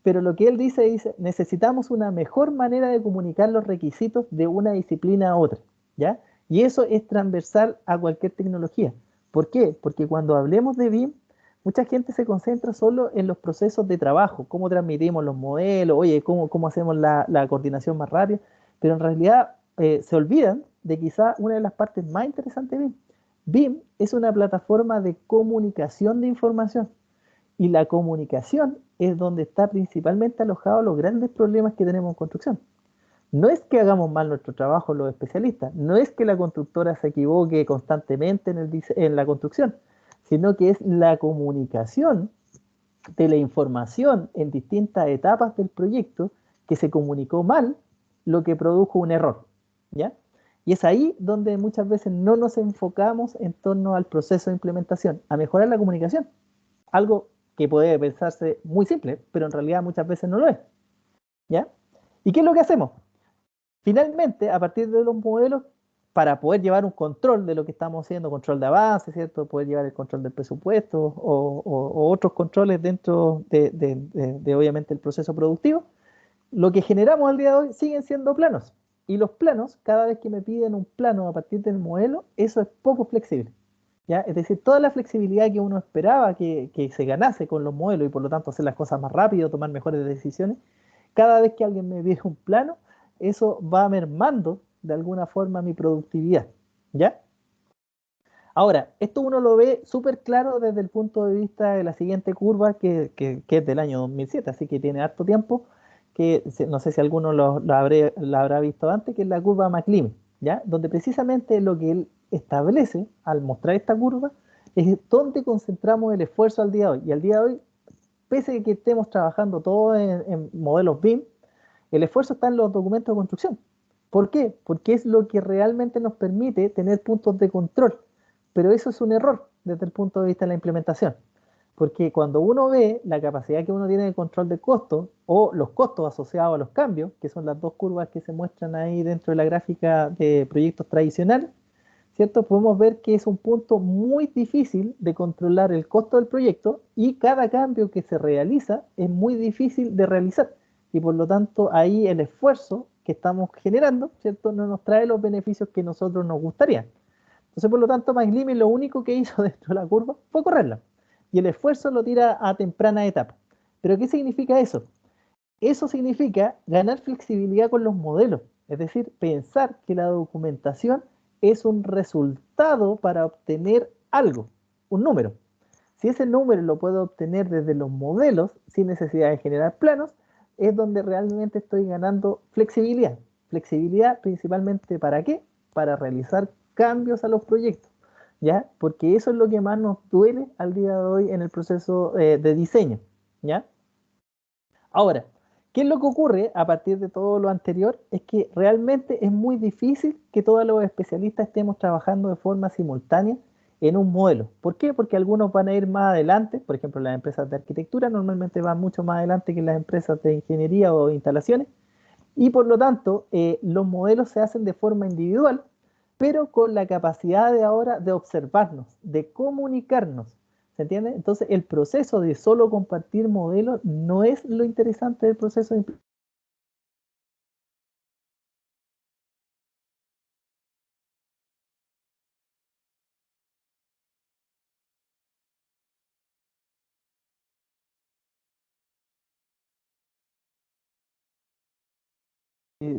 Pero lo que él dice, necesitamos una mejor manera de comunicar los requisitos de una disciplina a otra, ¿ya? Y eso es transversal a cualquier tecnología. ¿Por qué? Porque cuando hablemos de BIM, mucha gente se concentra solo en los procesos de trabajo, cómo transmitimos los modelos, oye, cómo hacemos la coordinación más rápida, pero en realidad se olvidan de quizá una de las partes más interesantes de BIM. BIM es una plataforma de comunicación de información. Y la comunicación es donde está principalmente alojados los grandes problemas que tenemos en construcción. No es que hagamos mal nuestro trabajo los especialistas, no es que la constructora se equivoque constantemente en la construcción, sino que es la comunicación de la información en distintas etapas del proyecto que se comunicó mal, lo que produjo un error, ¿ya? Y es ahí donde muchas veces no nos enfocamos en torno al proceso de implementación, a mejorar la comunicación. Algo que puede pensarse muy simple, pero en realidad muchas veces no lo es, ¿ya? ¿Y qué es lo que hacemos? Finalmente, a partir de los modelos, para poder llevar un control de lo que estamos haciendo, control de avance, ¿cierto? Poder llevar el control del presupuesto o otros controles dentro de obviamente el proceso productivo, lo que generamos al día de hoy siguen siendo planos. Y los planos, cada vez que me piden un plano a partir del modelo, eso es poco flexible. ¿Ya? Es decir, toda la flexibilidad que uno esperaba que se ganase con los modelos y por lo tanto hacer las cosas más rápido, tomar mejores decisiones, cada vez que alguien me pide un plano, eso va mermando de alguna forma mi productividad. ¿Ya? Ahora, esto uno lo ve súper claro desde el punto de vista de la siguiente curva que es del año 2007, así que tiene harto tiempo, que no sé si alguno la habrá visto antes, que es la curva McLean, ¿ya? Donde precisamente lo que él establece al mostrar esta curva es dónde concentramos el esfuerzo al día de hoy. Y al día de hoy, pese a que estemos trabajando todos en modelos BIM, el esfuerzo está en los documentos de construcción. ¿Por qué? Porque es lo que realmente nos permite tener puntos de control. Pero eso es un error desde el punto de vista de la implementación. Porque cuando uno ve la capacidad que uno tiene de control de costos o los costos asociados a los cambios, que son las dos curvas que se muestran ahí dentro de la gráfica de proyectos tradicionales, ¿cierto? Podemos ver que es un punto muy difícil de controlar el costo del proyecto y cada cambio que se realiza es muy difícil de realizar y por lo tanto ahí el esfuerzo que estamos generando, ¿cierto? No nos trae los beneficios que nosotros nos gustaría. Entonces, por lo tanto, McLean lo único que hizo dentro de la curva fue correrla y el esfuerzo lo tira a temprana etapa. ¿Pero qué significa eso? Eso significa ganar flexibilidad con los modelos, es decir, pensar que la documentación es un resultado para obtener algo, un número. Si ese número lo puedo obtener desde los modelos sin necesidad de generar planos, es donde realmente estoy ganando flexibilidad. Flexibilidad principalmente ¿para qué? Para realizar cambios a los proyectos, ¿ya? Porque eso es lo que más nos duele al día de hoy en el proceso de diseño, ¿ya? Ahora, ¿qué es lo que ocurre a partir de todo lo anterior? Es que realmente es muy difícil que todos los especialistas estemos trabajando de forma simultánea en un modelo. ¿Por qué? Porque algunos van a ir más adelante, por ejemplo, las empresas de arquitectura normalmente van mucho más adelante que las empresas de ingeniería o instalaciones, y por lo tanto los modelos se hacen de forma individual, pero con la capacidad de ahora de observarnos, de comunicarnos. ¿Se entiende? Entonces el proceso de solo compartir modelos no es lo interesante del proceso de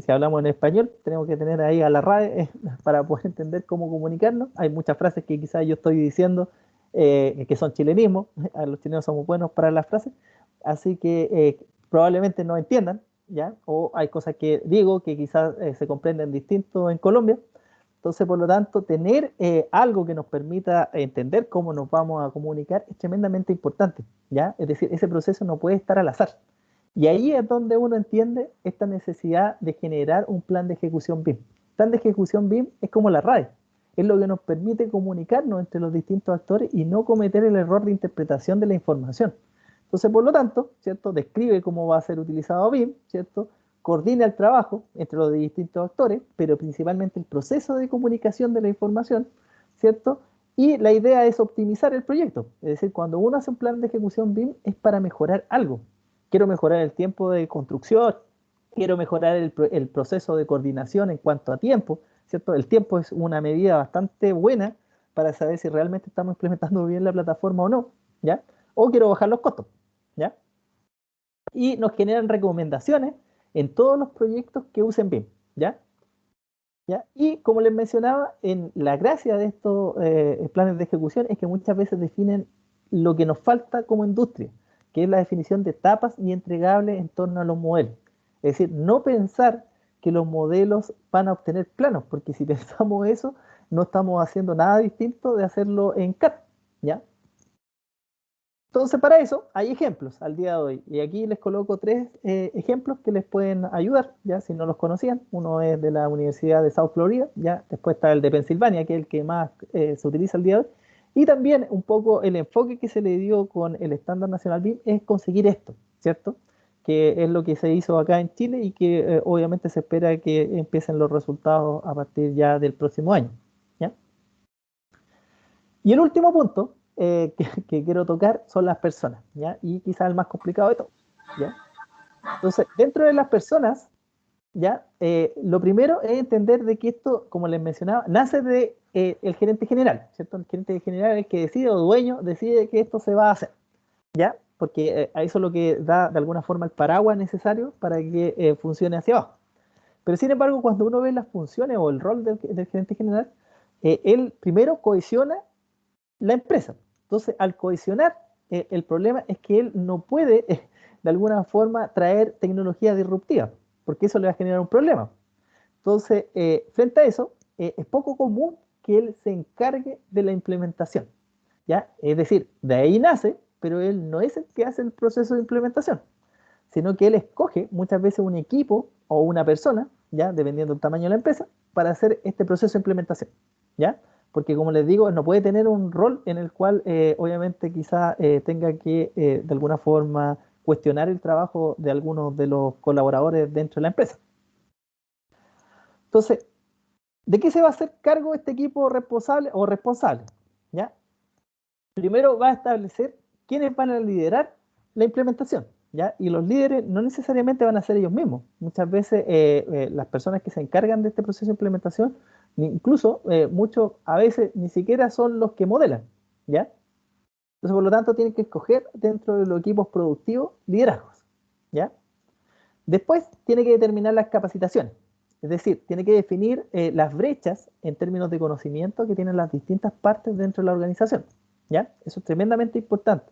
si hablamos en español, tenemos que tener ahí a la RAE para poder entender cómo comunicarnos. Hay muchas frases que quizás yo estoy diciendo que son chilenismos, a los chilenos somos buenos para las frases, así que probablemente no entiendan, ¿ya? O hay cosas que digo que quizás se comprenden distinto en Colombia. Entonces, por lo tanto, tener algo que nos permita entender cómo nos vamos a comunicar es tremendamente importante, ¿ya? Es decir, ese proceso no puede estar al azar. Y ahí es donde uno entiende esta necesidad de generar un plan de ejecución BIM. El plan de ejecución BIM es como la RAE, es lo que nos permite comunicarnos entre los distintos actores y no cometer el error de interpretación de la información. Entonces, por lo tanto, ¿cierto? Describe cómo va a ser utilizado BIM, ¿cierto? Coordina el trabajo entre los distintos actores, pero principalmente el proceso de comunicación de la información, ¿cierto? Y la idea es optimizar el proyecto. Es decir, cuando uno hace un plan de ejecución BIM es para mejorar algo. Quiero mejorar el tiempo de construcción, quiero mejorar el proceso de coordinación en cuanto a tiempo, ¿cierto? El tiempo es una medida bastante buena para saber si realmente estamos implementando bien la plataforma o no, ¿ya? O quiero bajar los costos, ¿ya? Y nos generan recomendaciones en todos los proyectos que usen BIM, ¿ya? ¿Ya? Y como les mencionaba, en la gracia de estos planes de ejecución es que muchas veces definen lo que nos falta como industria, que es la definición de etapas y entregables en torno a los modelos. Es decir, no pensar que los modelos van a obtener planos, porque si pensamos eso, no estamos haciendo nada distinto de hacerlo en CAD, ¿ya? Entonces, para eso hay ejemplos al día de hoy. Y aquí les coloco tres ejemplos que les pueden ayudar, ya si no los conocían. Uno es de la Universidad de South Florida, ya después está el de Pensilvania, que es el que más se utiliza al día de hoy. Y también un poco el enfoque que se le dio con el estándar nacional BIM es conseguir esto, ¿cierto? Que es lo que se hizo acá en Chile y que obviamente se espera que empiecen los resultados a partir ya del próximo año, ¿ya? Y el último punto que quiero tocar son las personas, ¿ya? Y quizás el más complicado de todo, ¿ya? Entonces, dentro de las personas, ¿ya? Lo primero es entender de que esto, como les mencionaba, nace de el gerente general, ¿cierto? El gerente general es el que decide, o dueño, decide que esto se va a hacer, ¿ya? Porque a eso es lo que da de alguna forma el paraguas necesario para que funcione hacia abajo. Pero sin embargo, cuando uno ve las funciones o el rol del gerente general, él primero cohesiona la empresa. Entonces, al cohesionar, el problema es que él no puede, de alguna forma, traer tecnología disruptiva, porque eso le va a generar un problema. Entonces, frente a eso, es poco común que él se encargue de la implementación, ¿ya? Es decir, de ahí nace, pero él no es el que hace el proceso de implementación, sino que él escoge muchas veces un equipo o una persona, ya dependiendo del tamaño de la empresa, para hacer este proceso de implementación, ¿ya? Porque como les digo, no puede tener un rol en el cual obviamente quizá tenga que de alguna forma cuestionar el trabajo de algunos de los colaboradores dentro de la empresa. Entonces, ¿de qué se va a hacer cargo este equipo responsable o responsable? ¿Ya? Primero va a establecer quiénes van a liderar la implementación, ¿ya? Y los líderes no necesariamente van a ser ellos mismos. Muchas veces las personas que se encargan de este proceso de implementación, incluso muchos a veces ni siquiera son los que modelan, ¿ya? Entonces, por lo tanto, tienen que escoger dentro de los equipos productivos liderazgos, ¿ya? Después, tiene que determinar las capacitaciones. Es decir, tiene que definir las brechas en términos de conocimiento que tienen las distintas partes dentro de la organización, ¿ya? Eso es tremendamente importante,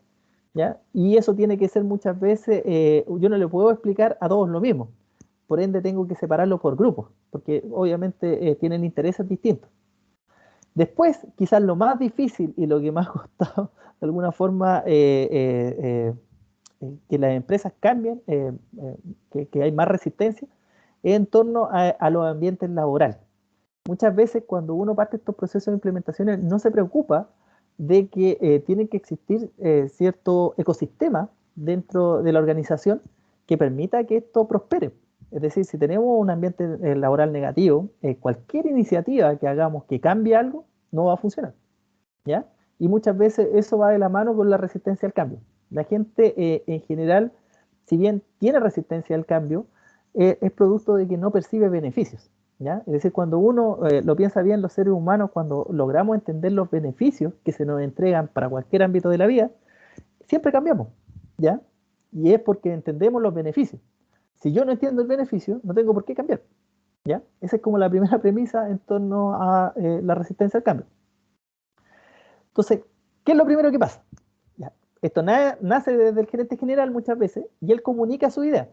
¿ya? Y eso tiene que ser muchas veces, yo no le puedo explicar a todos lo mismo, por ende tengo que separarlo por grupos, porque obviamente tienen intereses distintos. Después, quizás lo más difícil y lo que más ha costado de alguna forma que las empresas cambien, que hay más resistencia, es en torno a los ambientes laborales. Muchas veces cuando uno parte estos procesos de implementaciones no se preocupa de que tiene que existir cierto ecosistema dentro de la organización que permita que esto prospere. Es decir, si tenemos un ambiente laboral negativo, cualquier iniciativa que hagamos que cambie algo no va a funcionar, ¿ya? Y muchas veces eso va de la mano con la resistencia al cambio. La gente en general, si bien tiene resistencia al cambio, es producto de que no percibe beneficios, ¿ya? Es decir, cuando uno lo piensa bien, los seres humanos, cuando logramos entender los beneficios que se nos entregan para cualquier ámbito de la vida, siempre cambiamos, ¿ya? Y es porque entendemos los beneficios. Si yo no entiendo el beneficio, no tengo por qué cambiar, ¿ya? Esa es como la primera premisa en torno a la resistencia al cambio. Entonces, ¿qué es lo primero que pasa? Ya, esto nace desde el gerente general muchas veces y él comunica su idea.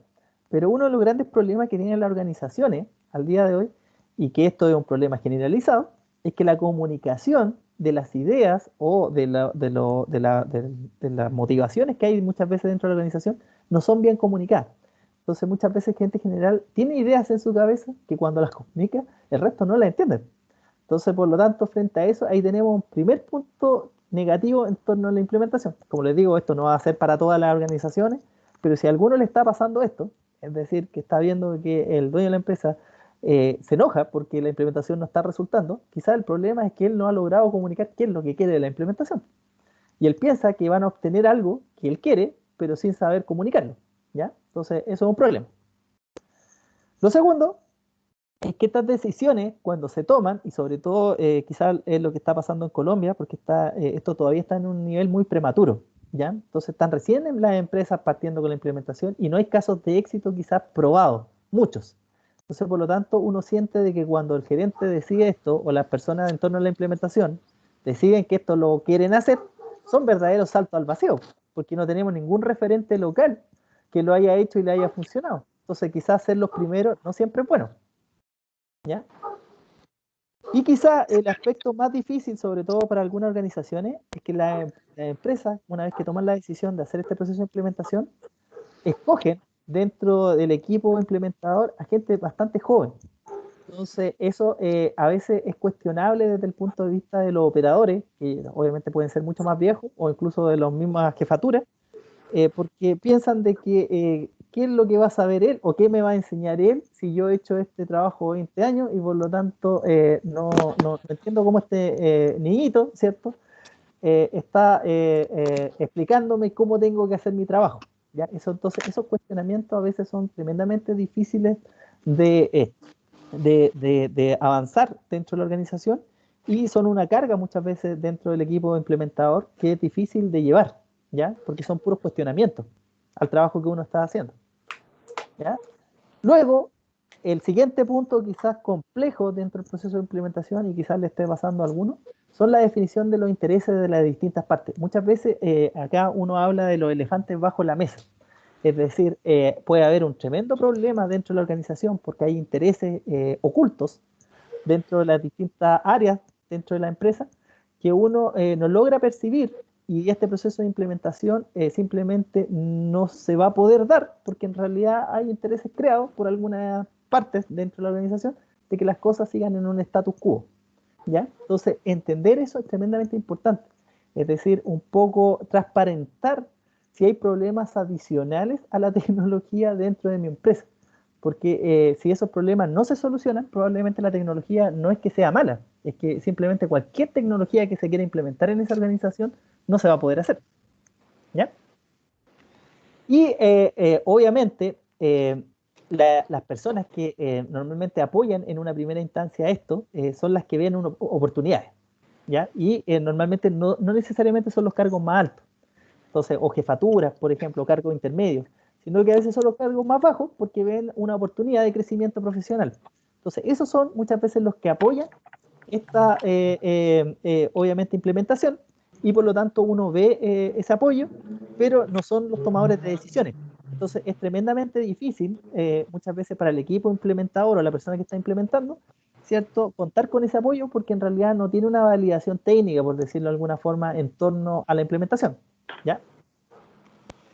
Pero uno de los grandes problemas que tienen las organizaciones al día de hoy, y que esto es un problema generalizado, es que la comunicación de las ideas o de las motivaciones que hay muchas veces dentro de la organización no son bien comunicadas. Entonces muchas veces el gerente general tiene ideas en su cabeza que cuando las comunica el resto no las entiende. Entonces, por lo tanto, frente a eso, ahí tenemos un primer punto negativo en torno a la implementación. Como les digo, esto no va a ser para todas las organizaciones, pero si a alguno le está pasando esto, es decir, que está viendo que el dueño de la empresa se enoja porque la implementación no está resultando, quizás el problema es que él no ha logrado comunicar qué es lo que quiere de la implementación. Y él piensa que van a obtener algo que él quiere, pero sin saber comunicarlo, ¿ya? Entonces, eso es un problema. Lo segundo es que estas decisiones, cuando se toman, y sobre todo quizás es lo que está pasando en Colombia, porque esto todavía está en un nivel muy prematuro, ¿ya? Entonces están recién en las empresas partiendo con la implementación y no hay casos de éxito quizás probados, muchos. Entonces, por lo tanto, uno siente de que cuando el gerente decide esto, o las personas en torno a la implementación, deciden que esto lo quieren hacer, son verdaderos saltos al vacío, porque no tenemos ningún referente local que lo haya hecho y le haya funcionado. Entonces, quizás ser los primeros no siempre es bueno, ¿ya? Y quizá el aspecto más difícil, sobre todo para algunas organizaciones, es que las empresas, una vez que toman la decisión de hacer este proceso de implementación, escogen dentro del equipo implementador a gente bastante joven. Entonces, eso a veces es cuestionable desde el punto de vista de los operadores, que obviamente pueden ser mucho más viejos, o incluso de las mismas jefaturas, porque piensan de que qué es lo que va a saber él o qué me va a enseñar él si yo he hecho este trabajo 20 años y por lo tanto no entiendo cómo este niñito, ¿cierto? Está explicándome cómo tengo que hacer mi trabajo, ¿ya? Entonces, esos cuestionamientos a veces son tremendamente difíciles de, de avanzar dentro de la organización y son una carga muchas veces dentro del equipo implementador que es difícil de llevar, ¿ya? Porque son puros cuestionamientos al trabajo que uno está haciendo, ¿ya? Luego, el siguiente punto quizás complejo dentro del proceso de implementación y quizás le esté pasando a alguno, son la definición de los intereses de las distintas partes. Muchas veces acá uno habla de los elefantes bajo la mesa. Es decir, puede haber un tremendo problema dentro de la organización porque hay intereses ocultos dentro de las distintas áreas dentro de la empresa que uno no logra percibir y este proceso de implementación simplemente no se va a poder dar porque en realidad hay intereses creados por algunas partes dentro de la organización de que las cosas sigan en un status quo, ¿ya? Entonces, entender eso es tremendamente importante. Es decir, un poco transparentar si hay problemas adicionales a la tecnología dentro de mi empresa. Porque si esos problemas no se solucionan, probablemente la tecnología no es que sea mala, es que simplemente cualquier tecnología que se quiera implementar en esa organización no se va a poder hacer, ¿ya? Y obviamente las personas que normalmente apoyan en una primera instancia esto son las que ven oportunidades, ¿ya? Y normalmente no necesariamente son los cargos más altos. Entonces, o jefaturas, por ejemplo, cargos intermedios, sino que a veces son los cargos más bajos porque ven una oportunidad de crecimiento profesional. Entonces, esos son muchas veces los que apoyan esta, obviamente, implementación y por lo tanto uno ve ese apoyo, pero no son los tomadores de decisiones. Entonces, es tremendamente difícil muchas veces para el equipo implementador o la persona que está implementando, ¿cierto? Contar con ese apoyo porque en realidad no tiene una validación técnica, por decirlo de alguna forma, en torno a la implementación. ¿Ya?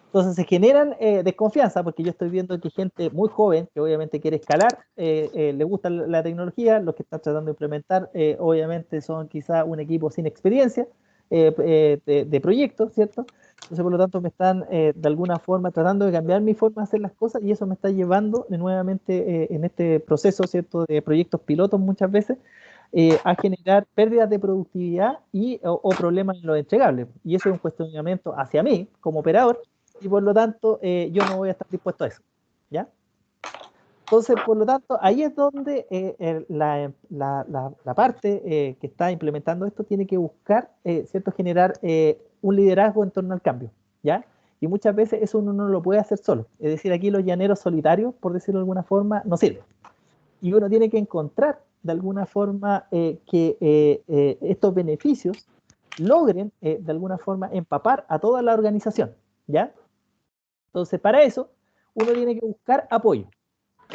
Entonces se generan desconfianza porque yo estoy viendo que gente muy joven que obviamente quiere escalar, le gusta la tecnología, los que están tratando de implementar obviamente son quizá un equipo sin experiencia de proyectos, ¿cierto? Entonces por lo tanto me están de alguna forma tratando de cambiar mi forma de hacer las cosas y eso me está llevando nuevamente en este proceso, ¿cierto? De proyectos pilotos muchas veces a generar pérdidas de productividad o problemas en los entregables. Y eso es un cuestionamiento hacia mí como operador y por lo tanto yo no voy a estar dispuesto a eso. ¿Ya? Entonces, por lo tanto, ahí es donde la parte que está implementando esto tiene que buscar, ¿cierto?, generar un liderazgo en torno al cambio, ¿ya? Y muchas veces eso uno no lo puede hacer solo. Es decir, aquí los llaneros solitarios, por decirlo de alguna forma, no sirven. Y uno tiene que encontrar de alguna forma que estos beneficios logren de alguna forma empapar a toda la organización, ¿ya? Entonces, para eso, uno tiene que buscar apoyo,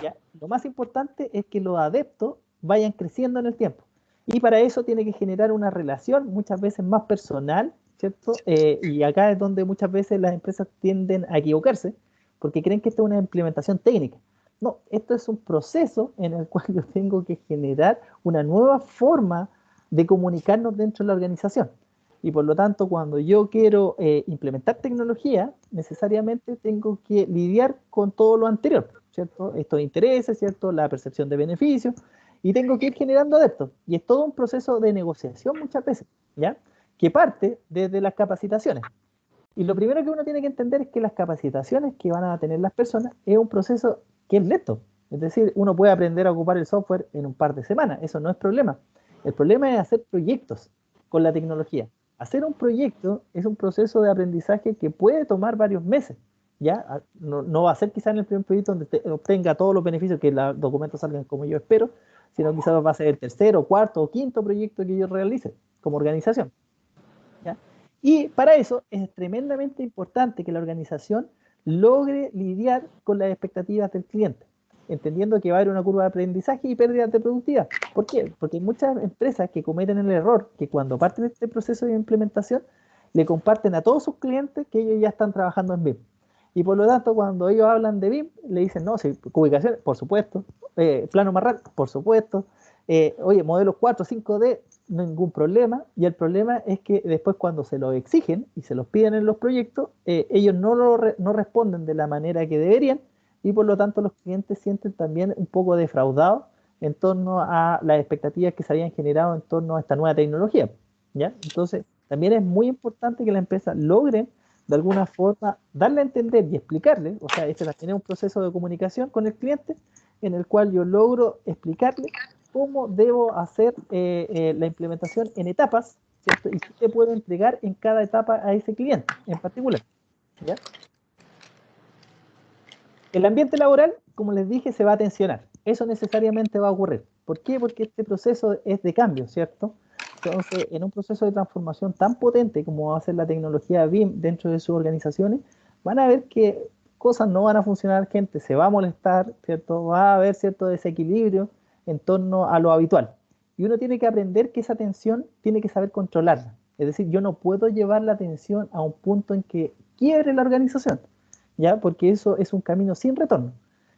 ¿ya? Lo más importante es que los adeptos vayan creciendo en el tiempo. Y para eso tiene que generar una relación muchas veces más personal, ¿cierto? Y acá es donde muchas veces las empresas tienden a equivocarse, porque creen que esto es una implementación técnica. No, esto es un proceso en el cual yo tengo que generar una nueva forma de comunicarnos dentro de la organización. Y por lo tanto, cuando yo quiero implementar tecnología, necesariamente tengo que lidiar con todo lo anterior, ¿cierto? Estos intereses, ¿cierto? La percepción de beneficios, y tengo que ir generando adeptos. Y es todo un proceso de negociación muchas veces, ¿ya? Que parte desde las capacitaciones. Y lo primero que uno tiene que entender es que las capacitaciones que van a tener las personas es un proceso que es lento. Es decir, uno puede aprender a ocupar el software en un par de semanas, eso no es problema. El problema es hacer proyectos con la tecnología. Hacer un proyecto es un proceso de aprendizaje que puede tomar varios meses. ¿Ya? No va a ser quizás en el primer proyecto donde obtenga todos los beneficios que los documentos salgan como yo espero, sino quizás va a ser el tercero, cuarto o quinto proyecto que yo realice como organización. ¿Ya? Y para eso es tremendamente importante que la organización logre lidiar con las expectativas del cliente, entendiendo que va a haber una curva de aprendizaje y pérdidas de productividad. ¿Por qué? Porque hay muchas empresas que cometen el error que cuando parten de este proceso de implementación le comparten a todos sus clientes que ellos ya están trabajando en BIM. Y por lo tanto, cuando ellos hablan de BIM, le dicen, no, sí, ubicación, por supuesto, plano Marral, por supuesto, oye, modelos 4, 5D, ningún problema, y el problema es que después cuando se lo exigen y se los piden en los proyectos, ellos no responden de la manera que deberían y por lo tanto los clientes sienten también un poco defraudados en torno a las expectativas que se habían generado en torno a esta nueva tecnología, ¿ya? Entonces, también es muy importante que la empresa logre de alguna forma, darle a entender y explicarle, o sea, este también es un proceso de comunicación con el cliente, en el cual yo logro explicarle cómo debo hacer la implementación en etapas, ¿cierto? Y qué puedo entregar en cada etapa a ese cliente en particular, ¿ya? El ambiente laboral, como les dije, se va a tensionar. Eso necesariamente va a ocurrir. ¿Por qué? Porque este proceso es de cambio, ¿cierto? Entonces, en un proceso de transformación tan potente como va a ser la tecnología BIM dentro de sus organizaciones, van a ver que cosas no van a funcionar, gente se va a molestar, ¿cierto? Va a haber cierto desequilibrio en torno a lo habitual. Y uno tiene que aprender que esa tensión tiene que saber controlarla. Es decir, yo no puedo llevar la tensión a un punto en que quiebre la organización, ¿ya? Porque eso es un camino sin retorno.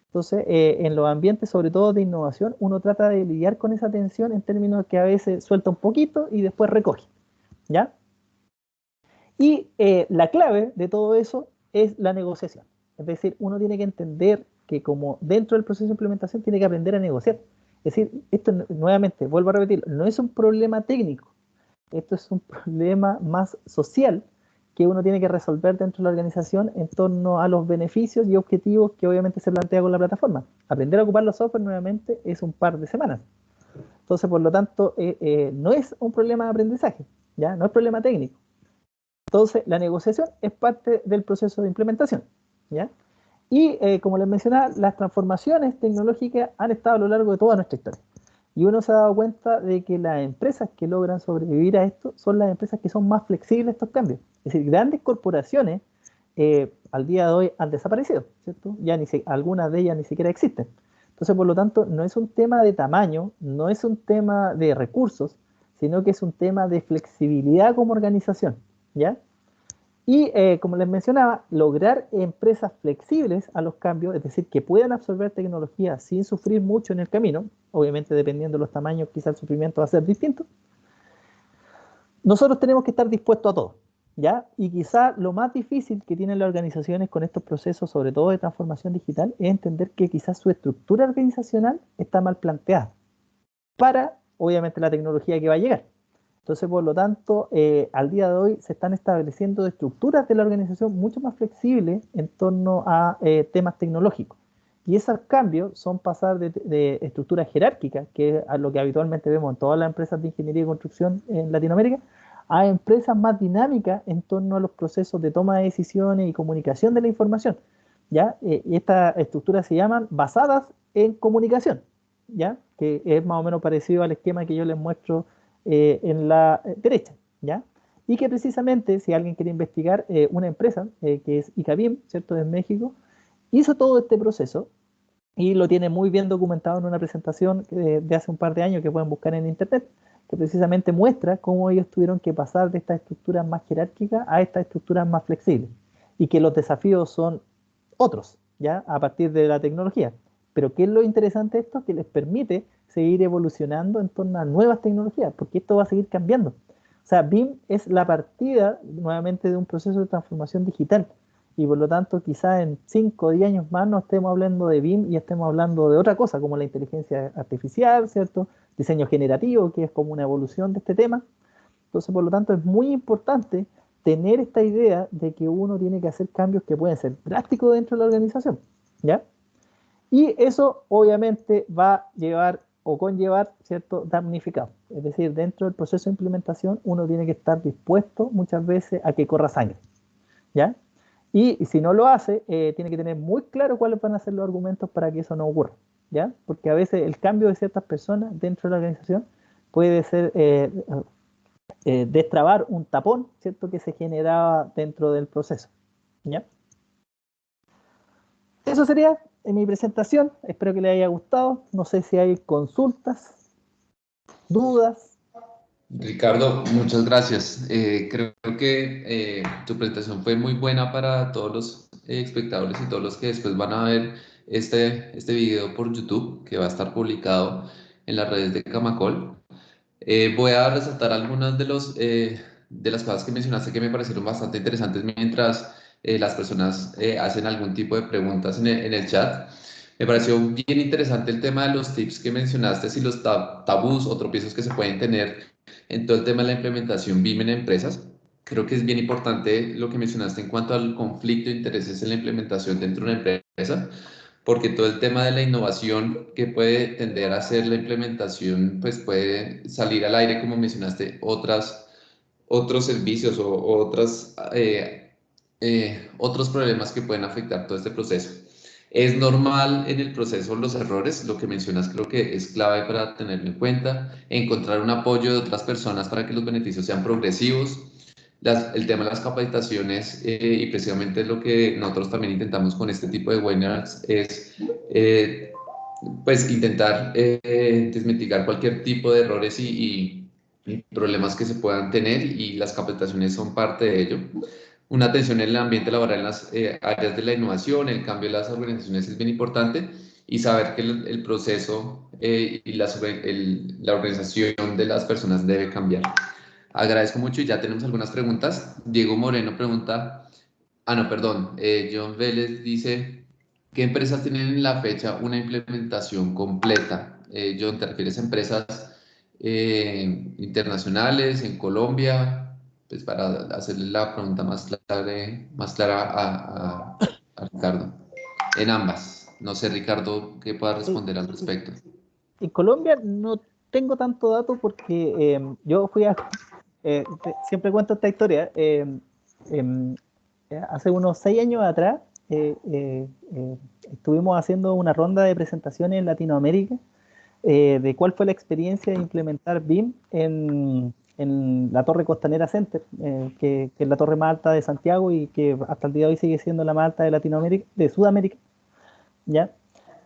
Entonces, en los ambientes, sobre todo de innovación, uno trata de lidiar con esa tensión en términos que a veces suelta un poquito y después recoge, ¿ya? Y la clave de todo eso es la negociación. Es decir, uno tiene que entender que como dentro del proceso de implementación tiene que aprender a negociar. Es decir, esto nuevamente, vuelvo a repetir, no es un problema técnico, esto es un problema más social que uno tiene que resolver dentro de la organización en torno a los beneficios y objetivos que obviamente se plantea con la plataforma. Aprender a ocupar los software nuevamente es un par de semanas. Entonces, por lo tanto, no es un problema de aprendizaje, ¿ya? No es problema técnico. Entonces, la negociación es parte del proceso de implementación, ¿ya? Y como les mencionaba, las transformaciones tecnológicas han estado a lo largo de toda nuestra historia. Y uno se ha dado cuenta de que las empresas que logran sobrevivir a esto son las empresas que son más flexibles a estos cambios. Es decir, grandes corporaciones al día de hoy han desaparecido, ¿cierto? Ya algunas de ellas ni siquiera existen. Entonces, por lo tanto, no es un tema de tamaño, no es un tema de recursos, sino que es un tema de flexibilidad como organización, ¿ya? Y como les mencionaba, lograr empresas flexibles a los cambios, es decir, que puedan absorber tecnología sin sufrir mucho en el camino, obviamente dependiendo de los tamaños, quizá el sufrimiento va a ser distinto. Nosotros tenemos que estar dispuestos a todo, ¿ya? Y quizá lo más difícil que tienen las organizaciones con estos procesos, sobre todo de transformación digital, es entender que quizás su estructura organizacional está mal planteada para, obviamente, la tecnología que va a llegar. Entonces, por lo tanto, al día de hoy se están estableciendo estructuras de la organización mucho más flexibles en torno a temas tecnológicos. Y esos cambios son pasar de estructuras jerárquicas, que es a lo que habitualmente vemos en todas las empresas de ingeniería y construcción en Latinoamérica, a empresas más dinámicas en torno a los procesos de toma de decisiones y comunicación de la información, ¿ya? Y estas estructuras se llaman basadas en comunicación, ¿ya? Que es más o menos parecido al esquema que yo les muestro en la derecha, ¿ya? Y que precisamente, si alguien quiere investigar, una empresa que es ICABIM, ¿cierto?, de México, hizo todo este proceso y lo tiene muy bien documentado en una presentación de hace un par de años que pueden buscar en internet, que precisamente muestra cómo ellos tuvieron que pasar de estas estructuras más jerárquicas a estas estructuras más flexibles y que los desafíos son otros, ¿ya? A partir de la tecnología. Pero ¿qué es lo interesante de esto? Que les permite seguir evolucionando en torno a nuevas tecnologías, porque esto va a seguir cambiando. O sea, BIM es la partida nuevamente de un proceso de transformación digital y por lo tanto quizás en 5 o 10 años más no estemos hablando de BIM y estemos hablando de otra cosa como la inteligencia artificial, ¿cierto? Diseño generativo, que es como una evolución de este tema. Entonces, por lo tanto, es muy importante tener esta idea de que uno tiene que hacer cambios que pueden ser drásticos dentro de la organización, ¿ya? Y eso obviamente va a llevar o conllevar cierto damnificado. Es decir, dentro del proceso de implementación uno tiene que estar dispuesto muchas veces a que corra sangre, ¿ya? Y si no lo hace, tiene que tener muy claro cuáles van a ser los argumentos para que eso no ocurra, ¿ya? Porque a veces el cambio de ciertas personas dentro de la organización puede ser destrabar un tapón, ¿cierto?, que se generaba dentro del proceso, ¿ya? Eso sería en mi presentación, espero que les haya gustado, no sé si hay consultas, dudas. Ricardo, muchas gracias. Creo que tu presentación fue muy buena para todos los espectadores y todos los que después van a ver este video por YouTube, que va a estar publicado en las redes de Camacol. Voy a resaltar algunas de las cosas que mencionaste que me parecieron bastante interesantes mientras las personas hacen algún tipo de preguntas en el chat. Me pareció bien interesante el tema de los tips que mencionaste y los tabús o tropiezos que se pueden tener en todo el tema de la implementación BIM en empresas. creo que es bien importante lo que mencionaste en cuanto al conflicto de intereses en la implementación dentro de una empresa, porque todo el tema de la innovación que puede tender a hacer la implementación, pues puede salir al aire, como mencionaste, otros servicios o otros problemas que pueden afectar todo este proceso. Es normal en el proceso los errores, lo que mencionas creo que es clave para tenerlo en cuenta, encontrar un apoyo de otras personas para que los beneficios sean progresivos, el tema de las capacitaciones y precisamente lo que nosotros también intentamos con este tipo de webinars es pues intentar desmitigar cualquier tipo de errores y problemas que se puedan tener y las capacitaciones son parte de ello. Una atención en el ambiente laboral en las áreas de la innovación, el cambio de las organizaciones es bien importante y saber que el proceso y la organización de las personas debe cambiar. Agradezco mucho y ya tenemos algunas preguntas. Diego Moreno pregunta, no, perdón, John Vélez dice, ¿qué empresas tienen en la fecha una implementación completa? John, ¿te refieres a empresas internacionales en Colombia? Pues para hacerle la pregunta más clara a Ricardo. En ambas. No sé, Ricardo, ¿qué pueda Sí, responder al respecto? en Colombia no tengo tanto dato porque yo fui a, siempre cuento esta historia, em, hace unos 6 años atrás estuvimos haciendo una ronda de presentaciones en Latinoamérica de cuál fue la experiencia de implementar BIM en la Torre Costanera Center, que es la torre más alta de Santiago y que hasta el día de hoy sigue siendo la más alta de Latinoamérica, de Sudamérica, ¿ya?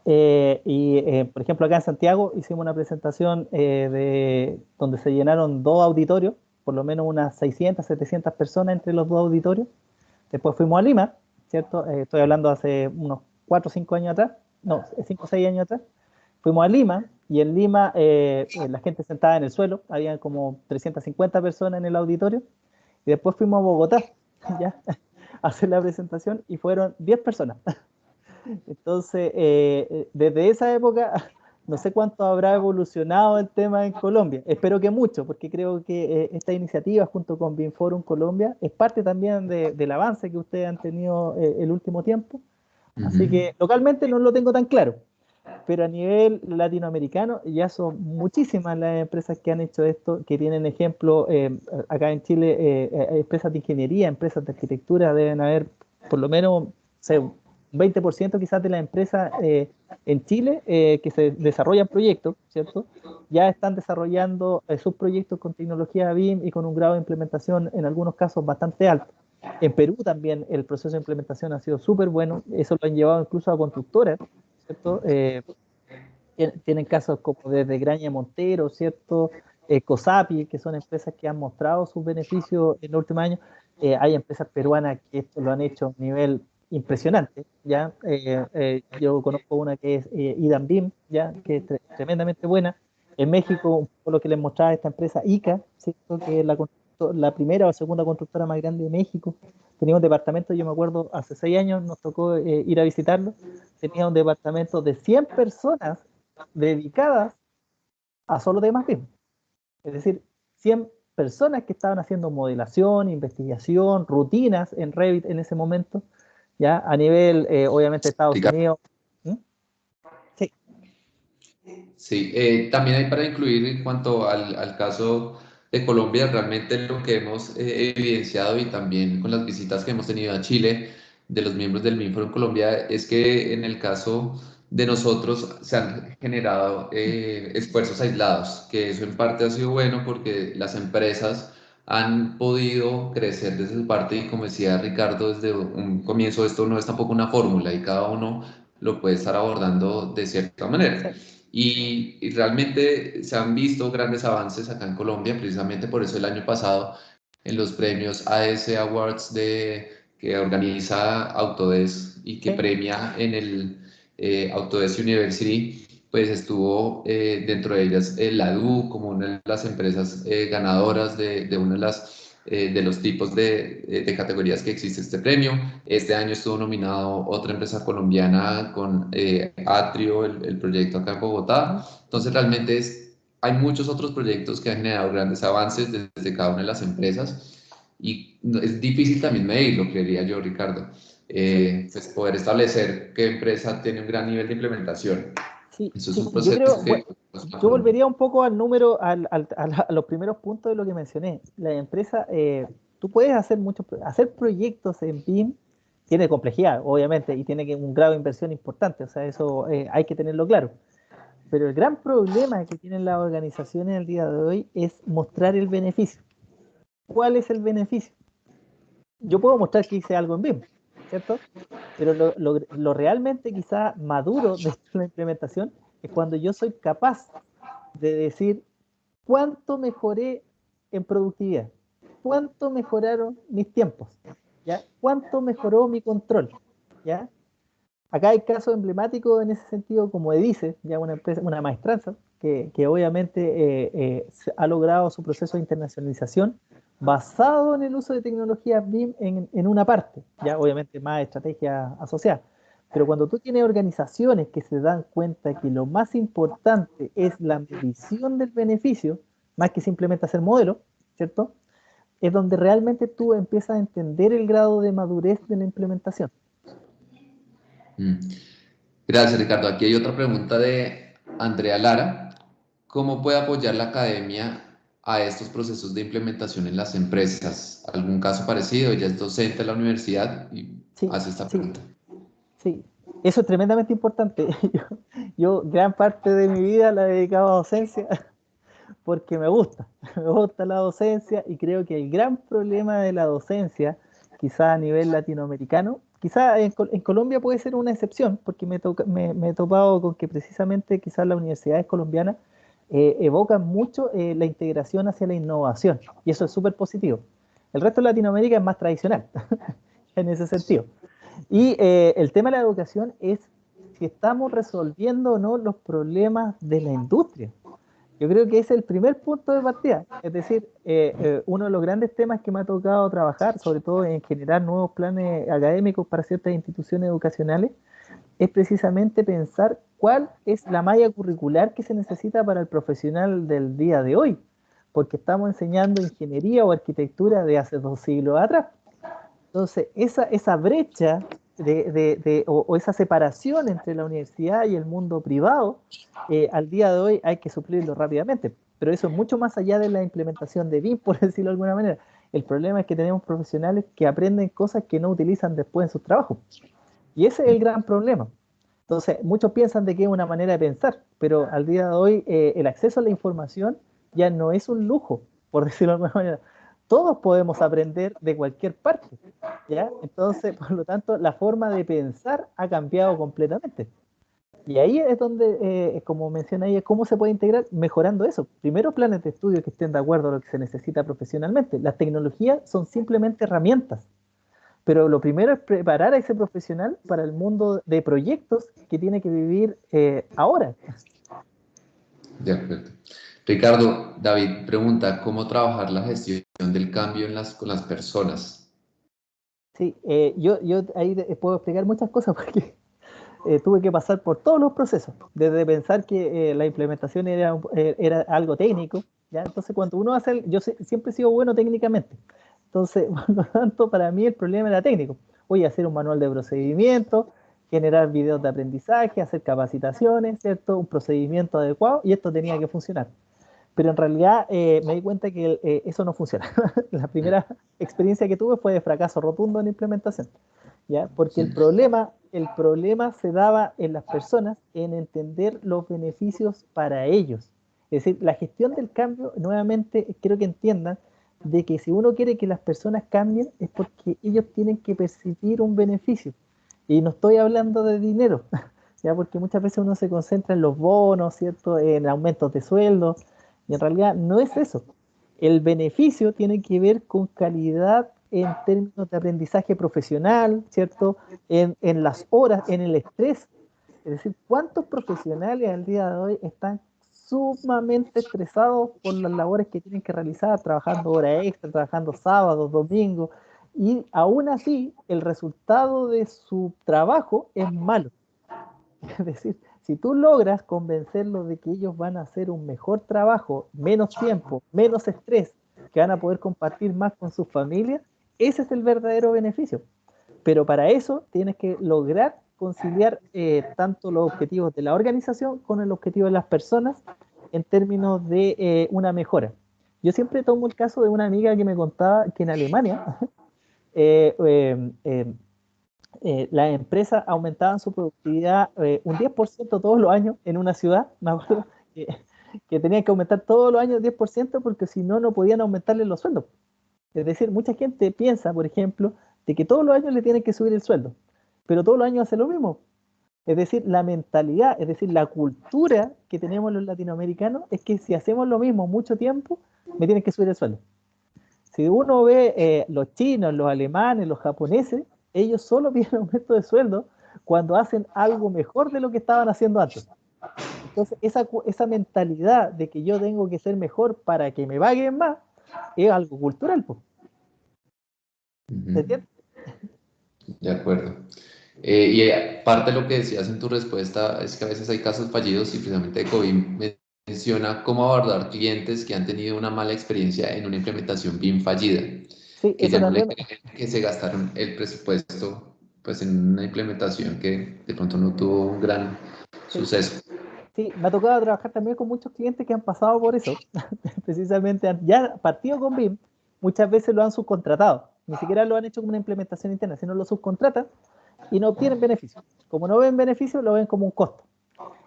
Por ejemplo, acá en Santiago hicimos una presentación donde se llenaron dos auditorios, por lo menos unas 600, 700 personas entre los dos auditorios. Después fuimos a Lima, ¿cierto? Estoy hablando hace unos 4 o 5 años atrás, no, 5 o 6 años atrás. Fuimos a Lima y en Lima la gente sentada en el suelo, había como 350 personas en el auditorio. Y después fuimos a Bogotá, ¿ya? A hacer la presentación y fueron 10 personas. Entonces, desde esa época, no sé cuánto habrá evolucionado el tema en Colombia. Espero que mucho, porque creo que esta iniciativa junto con BIMForum Colombia es parte también del avance que ustedes han tenido el último tiempo. Así Ujú. que localmente no lo tengo tan claro, pero a nivel latinoamericano ya son muchísimas las empresas que han hecho esto, que tienen ejemplo, acá en Chile, empresas de ingeniería, empresas de arquitectura, deben haber por lo menos, no sé, un 20% quizás de las empresas en Chile que se desarrollan proyectos, ¿cierto? Ya están desarrollando sus proyectos con tecnología BIM y con un grado de implementación en algunos casos bastante alto. En Perú también el proceso de implementación ha sido súper bueno, eso lo han llevado incluso a constructoras, ¿cierto? Tienen casos como desde Graña Montero, ¿cierto? COSAPI, que son empresas que han mostrado sus beneficios en los últimos años. Hay empresas peruanas que esto lo han hecho a un nivel impresionante, ¿ya? Yo conozco una que es Idam BIM, ¿ya? Que es tremendamente buena. En México, un poco lo que les mostraba esta empresa ICA, ¿cierto? Que es la primera o segunda constructora más grande de México. Tenía un departamento, yo me acuerdo, hace 6 años nos tocó ir a visitarlo. Tenía un departamento de 100 personas dedicadas a solo temas BIM. Es decir, 100 personas que estaban haciendo modelación, investigación, rutinas en Revit en ese momento, ya a nivel, obviamente, Estados Ricardo. Unidos. ¿Mm? Sí, Sí, también hay para incluir en cuanto al caso de Colombia, realmente lo que hemos evidenciado y también con las visitas que hemos tenido a Chile de los miembros del MINFOR en Colombia es que en el caso de nosotros se han generado esfuerzos aislados, que eso en parte ha sido bueno porque las empresas han podido crecer desde su parte y como decía Ricardo desde un comienzo, esto no es tampoco una fórmula y cada uno lo puede estar abordando de cierta manera. sí, Y realmente se han visto grandes avances acá en Colombia, precisamente por eso el año pasado en los premios AS Awards que organiza Autodesk y que sí, premia en el Autodesk University, pues estuvo dentro de ellas la DU como una de las empresas ganadoras de una de de los tipos de categorías que existe este premio. Este año estuvo nominado otra empresa colombiana con Atrio, el proyecto acá en Bogotá. Entonces realmente hay muchos otros proyectos que han generado grandes avances desde cada una de las empresas y es difícil también medirlo, creería yo, Ricardo. Pues poder establecer qué empresa tiene un gran nivel de implementación. Sí, Eso es sí, un yo proceso creo, que... yo volvería un poco al número, a los primeros puntos de lo que mencioné. La empresa, tú puedes hacer hacer proyectos en BIM, tiene complejidad, obviamente, y tiene un grado de inversión importante, o sea, eso hay que tenerlo claro. Pero el gran problema que tienen las organizaciones el día de hoy es mostrar el beneficio. ¿Cuál es el beneficio? Yo puedo mostrar que hice algo en BIM, ¿cierto? Pero lo realmente quizá maduro de la implementación es cuando yo soy capaz de decir cuánto mejoré en productividad, cuánto mejoraron mis tiempos, ¿ya? Cuánto mejoró mi control, ¿ya? Acá hay casos emblemáticos en ese sentido, como Edice, ya una empresa, una maestranza, que obviamente ha logrado su proceso de internacionalización basado en el uso de tecnologías BIM en una parte, ya obviamente más estrategia asociada. Pero cuando tú tienes organizaciones que se dan cuenta que lo más importante es la medición del beneficio, más que simplemente hacer modelos, ¿cierto? Es donde realmente tú empiezas a entender el grado de madurez de la implementación. Mm. Gracias, Ricardo. Aquí hay otra pregunta de Andrea Lara. ¿Cómo puede apoyar la academia a estos procesos de implementación en las empresas? ¿Algún caso parecido? Ella es docente de la universidad y Sí, hace esta sí, pregunta. sí, eso es tremendamente importante. Yo gran parte de mi vida la he dedicado a docencia porque me gusta, me gusta la docencia y creo que el gran problema de la docencia, quizá a nivel latinoamericano, quizá en Colombia puede ser una excepción, porque me he topado con que precisamente quizás las universidades colombianas evocan mucho la integración hacia la innovación, y eso es súper positivo. El resto de Latinoamérica es más tradicional en ese sentido. Y el tema de la educación es si estamos resolviendo o no los problemas de la industria. Yo creo que ese es el primer punto de partida. Es decir, uno de los grandes temas que me ha tocado trabajar, sobre todo en generar nuevos planes académicos para ciertas instituciones educacionales, es precisamente pensar cuál es la malla curricular que se necesita para el profesional del día de hoy, porque estamos enseñando ingeniería o arquitectura de hace 2 siglos atrás. Entonces, esa brecha o esa separación entre la universidad y el mundo privado, al día de hoy hay que suplirlo rápidamente. Pero eso es mucho más allá de la implementación de BIM, por decirlo de alguna manera. El problema es que tenemos profesionales que aprenden cosas que no utilizan después en sus trabajos. Y ese es el gran problema. Entonces, muchos piensan de que es una manera de pensar, pero al día de hoy el acceso a la información ya no es un lujo, por decirlo de alguna manera. Todos podemos aprender de cualquier parte, ¿ya? Entonces, por lo tanto, la forma de pensar ha cambiado completamente. Y ahí es donde, como menciona ella, ¿cómo se puede integrar? Mejorando eso. Primero, planes de estudio que estén de acuerdo a lo que se necesita profesionalmente. Las tecnologías son simplemente herramientas, pero lo primero es preparar a ese profesional para el mundo de proyectos que tiene que vivir ahora. De acuerdo. Ricardo, David pregunta, ¿cómo trabajar la gestión del cambio con las personas? Sí, yo ahí puedo explicar muchas cosas porque tuve que pasar por todos los procesos, desde pensar que la implementación era algo técnico, ¿ya? Entonces cuando uno hace, siempre he sido bueno técnicamente, entonces por lo tanto para mí el problema era técnico. Voy a hacer un manual de procedimiento, generar videos de aprendizaje, hacer capacitaciones, ¿cierto? Un procedimiento adecuado y esto tenía que funcionar. Pero en realidad me di cuenta que eso no funciona. La primera experiencia que tuve fue de fracaso rotundo en la implementación. ¿Ya? Porque el problema se daba en las personas en entender los beneficios para ellos. Es decir, la gestión del cambio, nuevamente, quiero que entiendan de que si uno quiere que las personas cambien es porque ellos tienen que percibir un beneficio. Y no estoy hablando de dinero, ¿ya? Porque muchas veces uno se concentra en los bonos, ¿cierto? En aumentos de sueldo, y en realidad no es eso. El beneficio tiene que ver con calidad en términos de aprendizaje profesional, ¿cierto? En las horas, en el estrés. Es decir, ¿cuántos profesionales al día de hoy están sumamente estresados por las labores que tienen que realizar, trabajando horas extra, trabajando sábados, domingos, y aún así el resultado de su trabajo es malo? Es decir, si tú logras convencerlos de que ellos van a hacer un mejor trabajo, menos tiempo, menos estrés, que van a poder compartir más con sus familias, ese es el verdadero beneficio. Pero para eso tienes que lograr conciliar tanto los objetivos de la organización con el objetivo de las personas en términos de una mejora. Yo siempre tomo el caso de una amiga que me contaba que en Alemania eh, eh, eh, las empresas aumentaban su productividad un 10% todos los años en una ciudad, me acuerdo que tenían que aumentar todos los años 10% porque si no, no podían aumentarle los sueldos. Es decir, mucha gente piensa, por ejemplo, de que todos los años le tienen que subir el sueldo, pero todos los años hace lo mismo. Es decir, la mentalidad, es decir, la cultura que tenemos los latinoamericanos es que si hacemos lo mismo mucho tiempo, me tienen que subir el sueldo. Si uno ve los chinos, los alemanes, los japoneses, ellos solo piden aumento de sueldo cuando hacen algo mejor de lo que estaban haciendo antes. Entonces, esa mentalidad de que yo tengo que ser mejor para que me paguen más, es algo cultural, pues. ¿Se entiende? De acuerdo. Parte de lo que decías en tu respuesta es que a veces hay casos fallidos y precisamente COVID menciona cómo abordar clientes que han tenido una mala experiencia en una implementación BIM fallida, Sí, que eso ya no le también. creen que se gastaron el presupuesto pues en una implementación que de pronto no tuvo un gran Sí, suceso. sí, me ha tocado trabajar también con muchos clientes que han pasado por eso. Precisamente ya partido con BIM, muchas veces lo han subcontratado. Ni siquiera lo han hecho como una implementación interna, sino lo subcontratan y no obtienen beneficio. Como no ven beneficio, lo ven como un costo.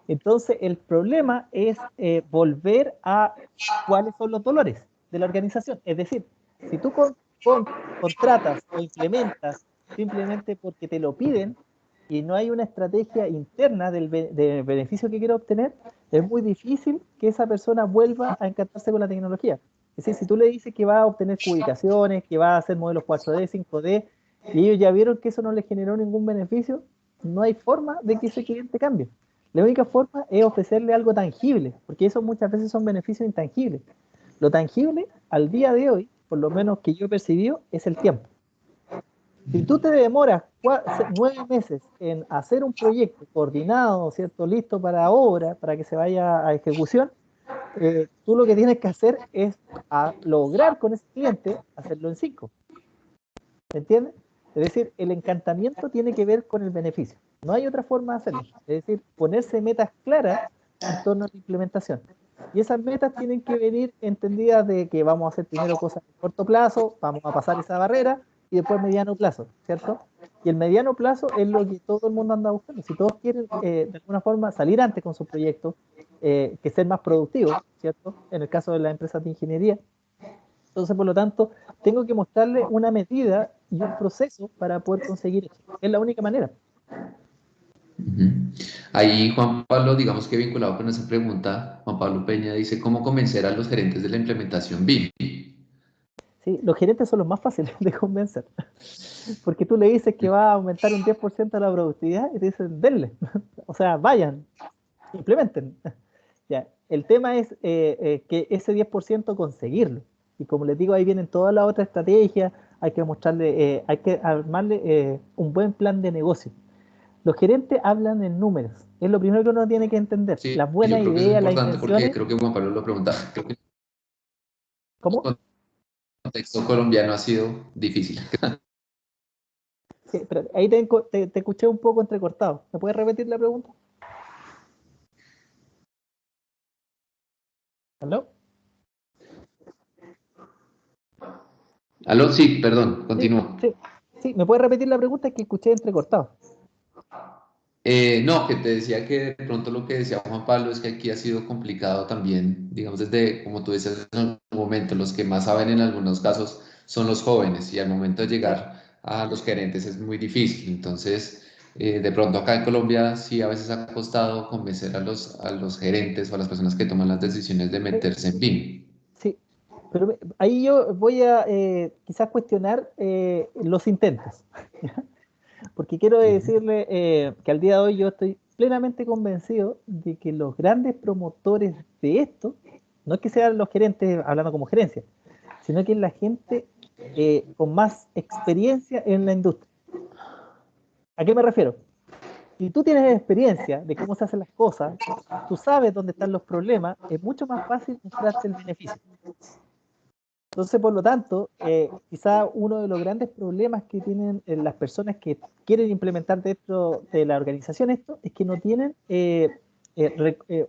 Entonces, el problema es volver a cuáles son los dolores de la organización. Es decir, si tú contratas o implementas simplemente porque te lo piden y no hay una estrategia interna del beneficio que quiero obtener, es muy difícil que esa persona vuelva a encantarse con la tecnología. Es decir, si tú le dices que va a obtener ubicaciones, que va a hacer modelos 4D, 5D, y ellos ya vieron que eso no les generó ningún beneficio, no hay forma de que ese cliente cambie. La única forma es ofrecerle algo tangible, porque eso muchas veces son beneficios intangibles. Lo tangible, al día de hoy, por lo menos que yo he percibido, es el tiempo. Si tú te demoras 9 meses en hacer un proyecto coordinado, ¿cierto? Listo para obra, para que se vaya a ejecución, tú lo que tienes que hacer es lograr con ese cliente hacerlo en 5. ¿Me entiendes? Es decir, el encantamiento tiene que ver con el beneficio. No hay otra forma de hacerlo. Es decir, ponerse metas claras en torno a la implementación. Y esas metas tienen que venir entendidas de que vamos a hacer primero cosas en corto plazo, vamos a pasar esa barrera y después mediano plazo, ¿cierto? Y el mediano plazo es lo que todo el mundo anda buscando. Si todos quieren de alguna forma salir antes con sus proyectos, que ser más productivos, ¿cierto? En el caso de las empresas de ingeniería, entonces, por lo tanto, tengo que mostrarle una medida y un proceso para poder conseguir eso. Es la única manera. Ujú. Ahí Juan Pablo, digamos que vinculado con esa pregunta, Juan Pablo Peña dice, ¿cómo convencer a los gerentes de la implementación BIM? ¿Sí? Los gerentes son los más fáciles de convencer, porque tú le dices que va a aumentar un 10% la productividad y te dicen, denle. O sea, vayan, implementen. Ya. El tema es que ese 10% conseguirlo. Y como les digo, ahí vienen todas las otras estrategias, hay que mostrarle, hay que armarle un buen plan de negocio. Los gerentes hablan en números. Es lo primero que uno tiene que entender. Sí, Las yo buenas creo que eso es ideas, las importante porque intenciones. creo que Juan Pablo lo pregunta. Creo que ¿Cómo? el contexto colombiano ha sido difícil. Sí, pero ahí te escuché un poco entrecortado. ¿Me puedes repetir la pregunta? ¿Aló? Aló, sí, perdón, Sí, continúo. sí, sí. ¿Me puedes repetir la pregunta? Es que escuché entrecortado. No, que te decía que de pronto lo que decía Juan Pablo es que aquí ha sido complicado también, digamos, desde, como tú decías en algún momento, los que más saben en algunos casos son los jóvenes y al momento de Sí, llegar a los gerentes es muy difícil. Entonces, de pronto acá en Colombia sí a veces ha costado convencer a los gerentes o a las personas que toman las decisiones de sí, meterse en BIM. sí. Pero ahí yo voy a quizás cuestionar los intentos. Porque quiero Ujú. decirle que al día de hoy yo estoy plenamente convencido de que los grandes promotores de esto, no es que sean los gerentes hablando como gerencia, sino que es la gente con más experiencia en la industria. ¿A qué me refiero? Si tú tienes experiencia de cómo se hacen las cosas, tú sabes dónde están los problemas, es mucho más fácil mostrarte el beneficio. Entonces, por lo tanto, quizá uno de los grandes problemas que tienen las personas que quieren implementar dentro de la organización esto es que no tienen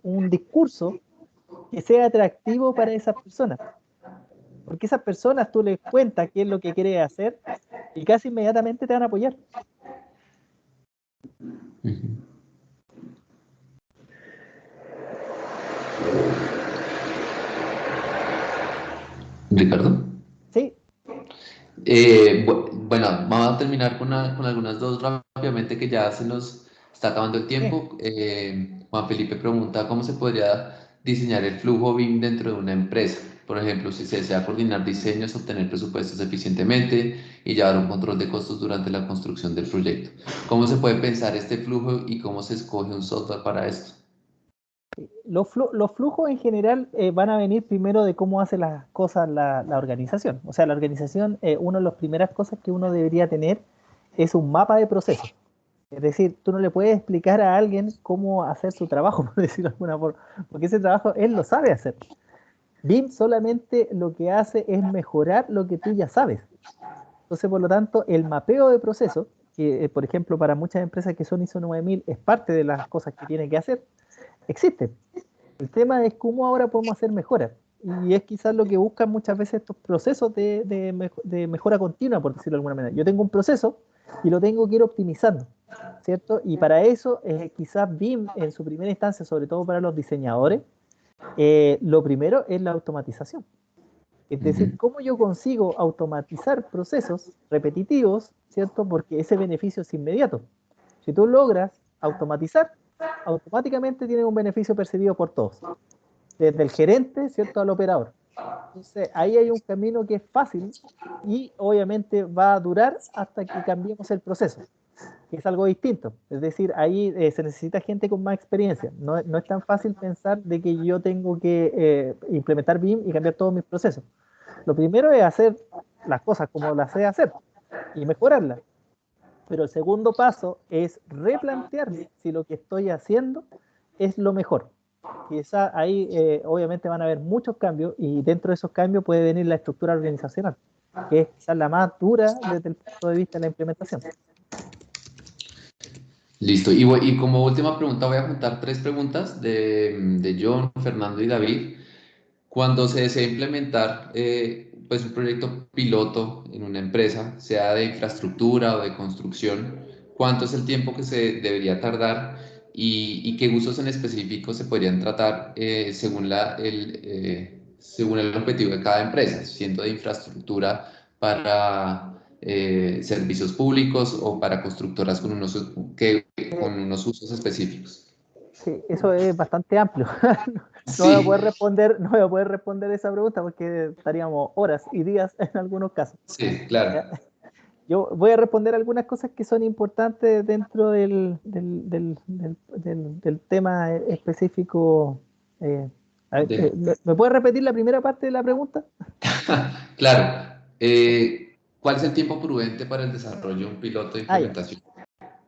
un discurso que sea atractivo para esas personas. Porque esas personas tú les cuentas qué es lo que quieres hacer y casi inmediatamente te van a apoyar. Ricardo. Sí. Bueno, vamos a terminar con algunas dos rápidamente que ya se nos está acabando el Sí. tiempo. Juan Felipe pregunta cómo se podría diseñar el flujo BIM dentro de una empresa. Por ejemplo, si se desea coordinar diseños, obtener presupuestos eficientemente y llevar un control de costos durante la construcción del proyecto. ¿Cómo se puede pensar este flujo y cómo se escoge un software para esto? Los flujos en general van a venir primero de cómo hace las cosas la organización. O sea, la organización, una de las primeras cosas que uno debería tener es un mapa de procesos. Es decir, tú no le puedes explicar a alguien cómo hacer su trabajo, por decirlo de alguna forma, porque ese trabajo él lo sabe hacer. BIM solamente lo que hace es mejorar lo que tú ya sabes. Entonces, por lo tanto, el mapeo de procesos, que por ejemplo para muchas empresas que son ISO 9000 es parte de las cosas que tiene que hacer, existe. El tema es cómo ahora podemos hacer mejoras. Y es quizás lo que buscan muchas veces estos procesos de mejora continua, por decirlo de alguna manera. Yo tengo un proceso y lo tengo que ir optimizando, ¿cierto? Y para eso, quizás BIM en su primera instancia, sobre todo para los diseñadores, lo primero es la automatización. Es decir, Ujú. cómo yo consigo automatizar procesos repetitivos, ¿cierto? Porque ese beneficio es inmediato. Si tú logras automatizar, automáticamente tienes un beneficio percibido por todos desde el gerente, ¿cierto?, al operador. Entonces, ahí hay un camino que es fácil y obviamente va a durar hasta que cambiemos el proceso, que es algo distinto. Es decir, ahí se necesita gente con más experiencia. No es tan fácil pensar de que yo tengo que implementar BIM y cambiar todos mis procesos. Lo primero es hacer las cosas como las sé hacer y mejorarlas. Pero el segundo paso es replantearme si lo que estoy haciendo es lo mejor. Quizá ahí obviamente van a haber muchos cambios y dentro de esos cambios puede venir la estructura organizacional, que es quizás la más dura desde el punto de vista de la implementación. Listo. Y como última pregunta voy a juntar tres preguntas de John, Fernando y David. Cuando se desea implementar pues un proyecto piloto en una empresa, sea de infraestructura o de construcción, ¿cuánto es el tiempo que se debería tardar y qué usos en específico se podrían tratar según el objetivo de cada empresa, siendo de infraestructura para servicios públicos o para constructoras con unos usos específicos? Sí, eso es bastante amplio. No voy a poder Sí, responder, no voy a poder responder esa pregunta porque estaríamos horas y días en algunos casos. sí, claro. ¿Ya? Yo voy a responder algunas cosas que son importantes dentro del tema específico. eh, ¿Me puedes repetir la primera parte de la pregunta? Claro. ¿Cuál es el tiempo prudente para el desarrollo de un piloto de Ah, ya, implementación?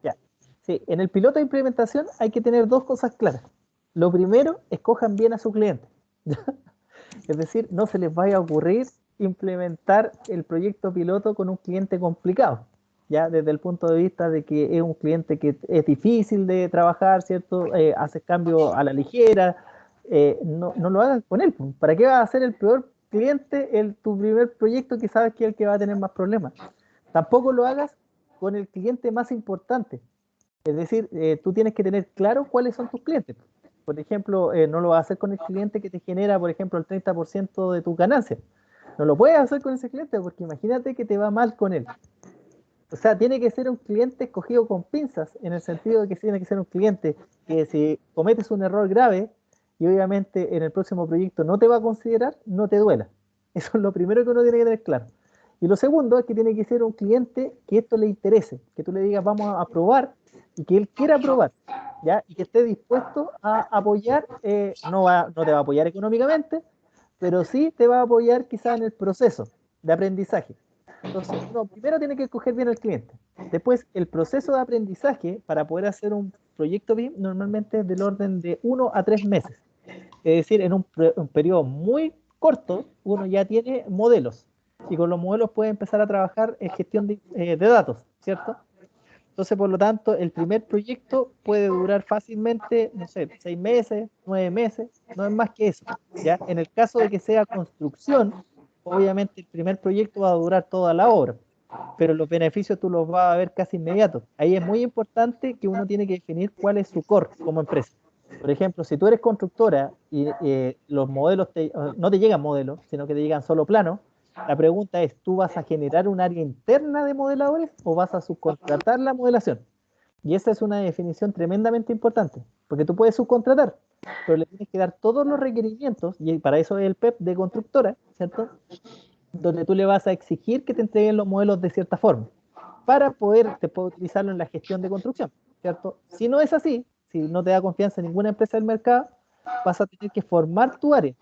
ya. Sí, en el piloto de implementación hay que tener dos cosas claras. Lo primero, escojan bien a su cliente. Es decir, no se les vaya a ocurrir implementar el proyecto piloto con un cliente complicado, ya desde el punto de vista de que es un cliente que es difícil de trabajar, ¿cierto? Hace cambios a la ligera, no lo hagan con él. ¿Para qué va a ser el peor cliente tu primer proyecto que sabes que es el que va a tener más problemas? Tampoco lo hagas con el cliente más importante. Es decir, tú tienes que tener claro cuáles son tus clientes. Por ejemplo, no lo vas a hacer con el cliente que te genera, por ejemplo, el 30% de tus ganancias. No lo puedes hacer con ese cliente porque imagínate que te va mal con él. O sea, tiene que ser un cliente escogido con pinzas, en el sentido de que tiene que ser un cliente que si cometes un error grave y obviamente en el próximo proyecto no te va a considerar, no te duela. Eso es lo primero que uno tiene que tener claro. Y lo segundo es que tiene que ser un cliente que esto le interese, que tú le digas vamos a probar y que él quiera probar, ¿ya? Y que esté dispuesto a apoyar, no te va a apoyar económicamente, pero sí te va a apoyar quizá en el proceso de aprendizaje. Entonces, uno primero tiene que escoger bien al cliente. Después, el proceso de aprendizaje para poder hacer un proyecto BIM normalmente es del orden de 1 a 3 meses. Es decir, en un periodo muy cortos, uno ya tiene modelos y con los modelos puede empezar a trabajar en gestión de datos, ¿cierto? Entonces, por lo tanto, el primer proyecto puede durar fácilmente, no sé, 6 meses, 9 meses, no es más que eso, ¿ya? En el caso de que sea construcción, obviamente el primer proyecto va a durar toda la obra, pero los beneficios tú los vas a ver casi inmediatos. Ahí es muy importante que uno tiene que definir cuál es su core como empresa. Por ejemplo, si tú eres constructora y los modelos no te llegan modelos, sino que te llegan solo planos, la pregunta es, ¿tú vas a generar un área interna de modeladores o vas a subcontratar la modelación? Y esa es una definición tremendamente importante, porque tú puedes subcontratar, pero le tienes que dar todos los requerimientos, y para eso es el PEP de constructora, ¿cierto? Donde tú le vas a exigir que te entreguen los modelos de cierta forma, para poder utilizarlo en la gestión de construcción, ¿cierto? Si no es así, si no te da confianza en ninguna empresa del mercado, vas a tener que formar tu área.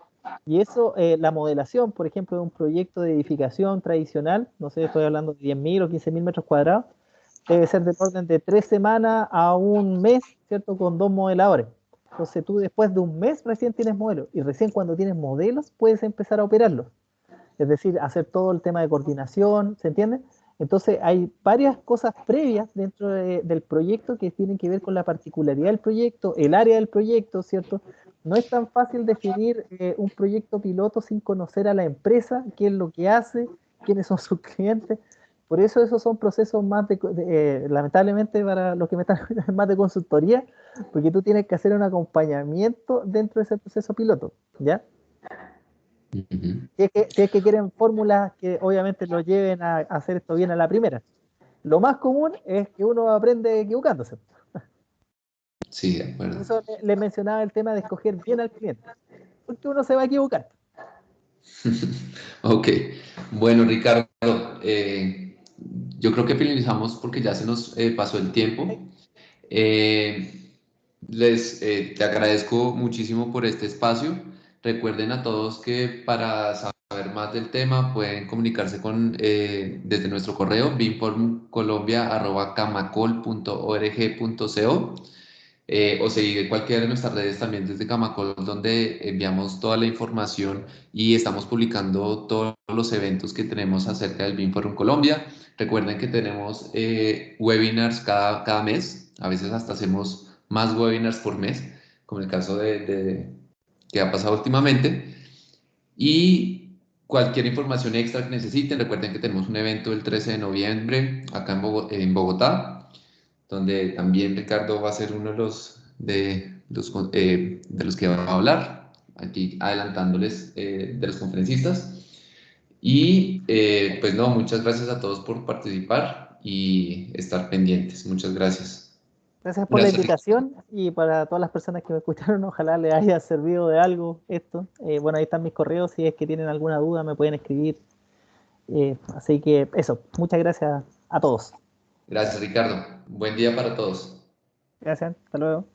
Y eso, la modelación, por ejemplo, de un proyecto de edificación tradicional, no sé, estoy hablando de 10.000 o 15.000 metros cuadrados, debe ser del orden de 3 semanas a un mes, ¿cierto? Con 2 modeladores. Entonces tú después de un mes recién tienes modelos y recién cuando tienes modelos puedes empezar a operarlos. Es decir, hacer todo el tema de coordinación, ¿se entiende? Entonces hay varias cosas previas dentro del proyecto que tienen que ver con la particularidad del proyecto, el área del proyecto, ¿cierto? No es tan fácil definir un proyecto piloto sin conocer a la empresa, qué es lo que hace, quiénes son sus clientes. Por eso esos son procesos más lamentablemente para los que me están más de consultoría, porque tú tienes que hacer un acompañamiento dentro de ese proceso piloto, ¿ya? Ujú. Si es que quieren fórmulas que obviamente lo lleven a hacer esto bien a la primera. Lo más común es que uno aprende equivocándose. Sí, de Por acuerdo. eso le mencionaba el tema de escoger bien al cliente, porque uno se va a equivocar. Ok, bueno Ricardo, yo creo que finalizamos porque ya se nos pasó el Sí, tiempo. Te agradezco muchísimo por este espacio. Recuerden a todos que para saber más del tema pueden comunicarse desde nuestro correo binformcolombia@camacol.org.co, o seguir cualquiera de nuestras redes también desde Camacol, donde enviamos toda la información y estamos publicando todos los eventos que tenemos acerca del BIMForum Colombia. Recuerden que tenemos webinars cada mes, a veces hasta hacemos más webinars por mes, como el caso que ha pasado últimamente. Y cualquier información extra que necesiten, recuerden que tenemos un evento el 13 de noviembre acá en Bogotá, donde también Ricardo va a ser uno de los que va a hablar, aquí adelantándoles de los conferencistas. Y pues no, muchas gracias a todos por participar y estar pendientes. Muchas gracias. gracias por la Gracias, Ricardo. invitación y para todas las personas que me escucharon, ojalá les haya servido de algo esto. Bueno, ahí están mis correos, si es que tienen alguna duda me pueden escribir. Así que eso, muchas gracias a todos. Gracias, Ricardo. Buen día para todos. Gracias, hasta luego.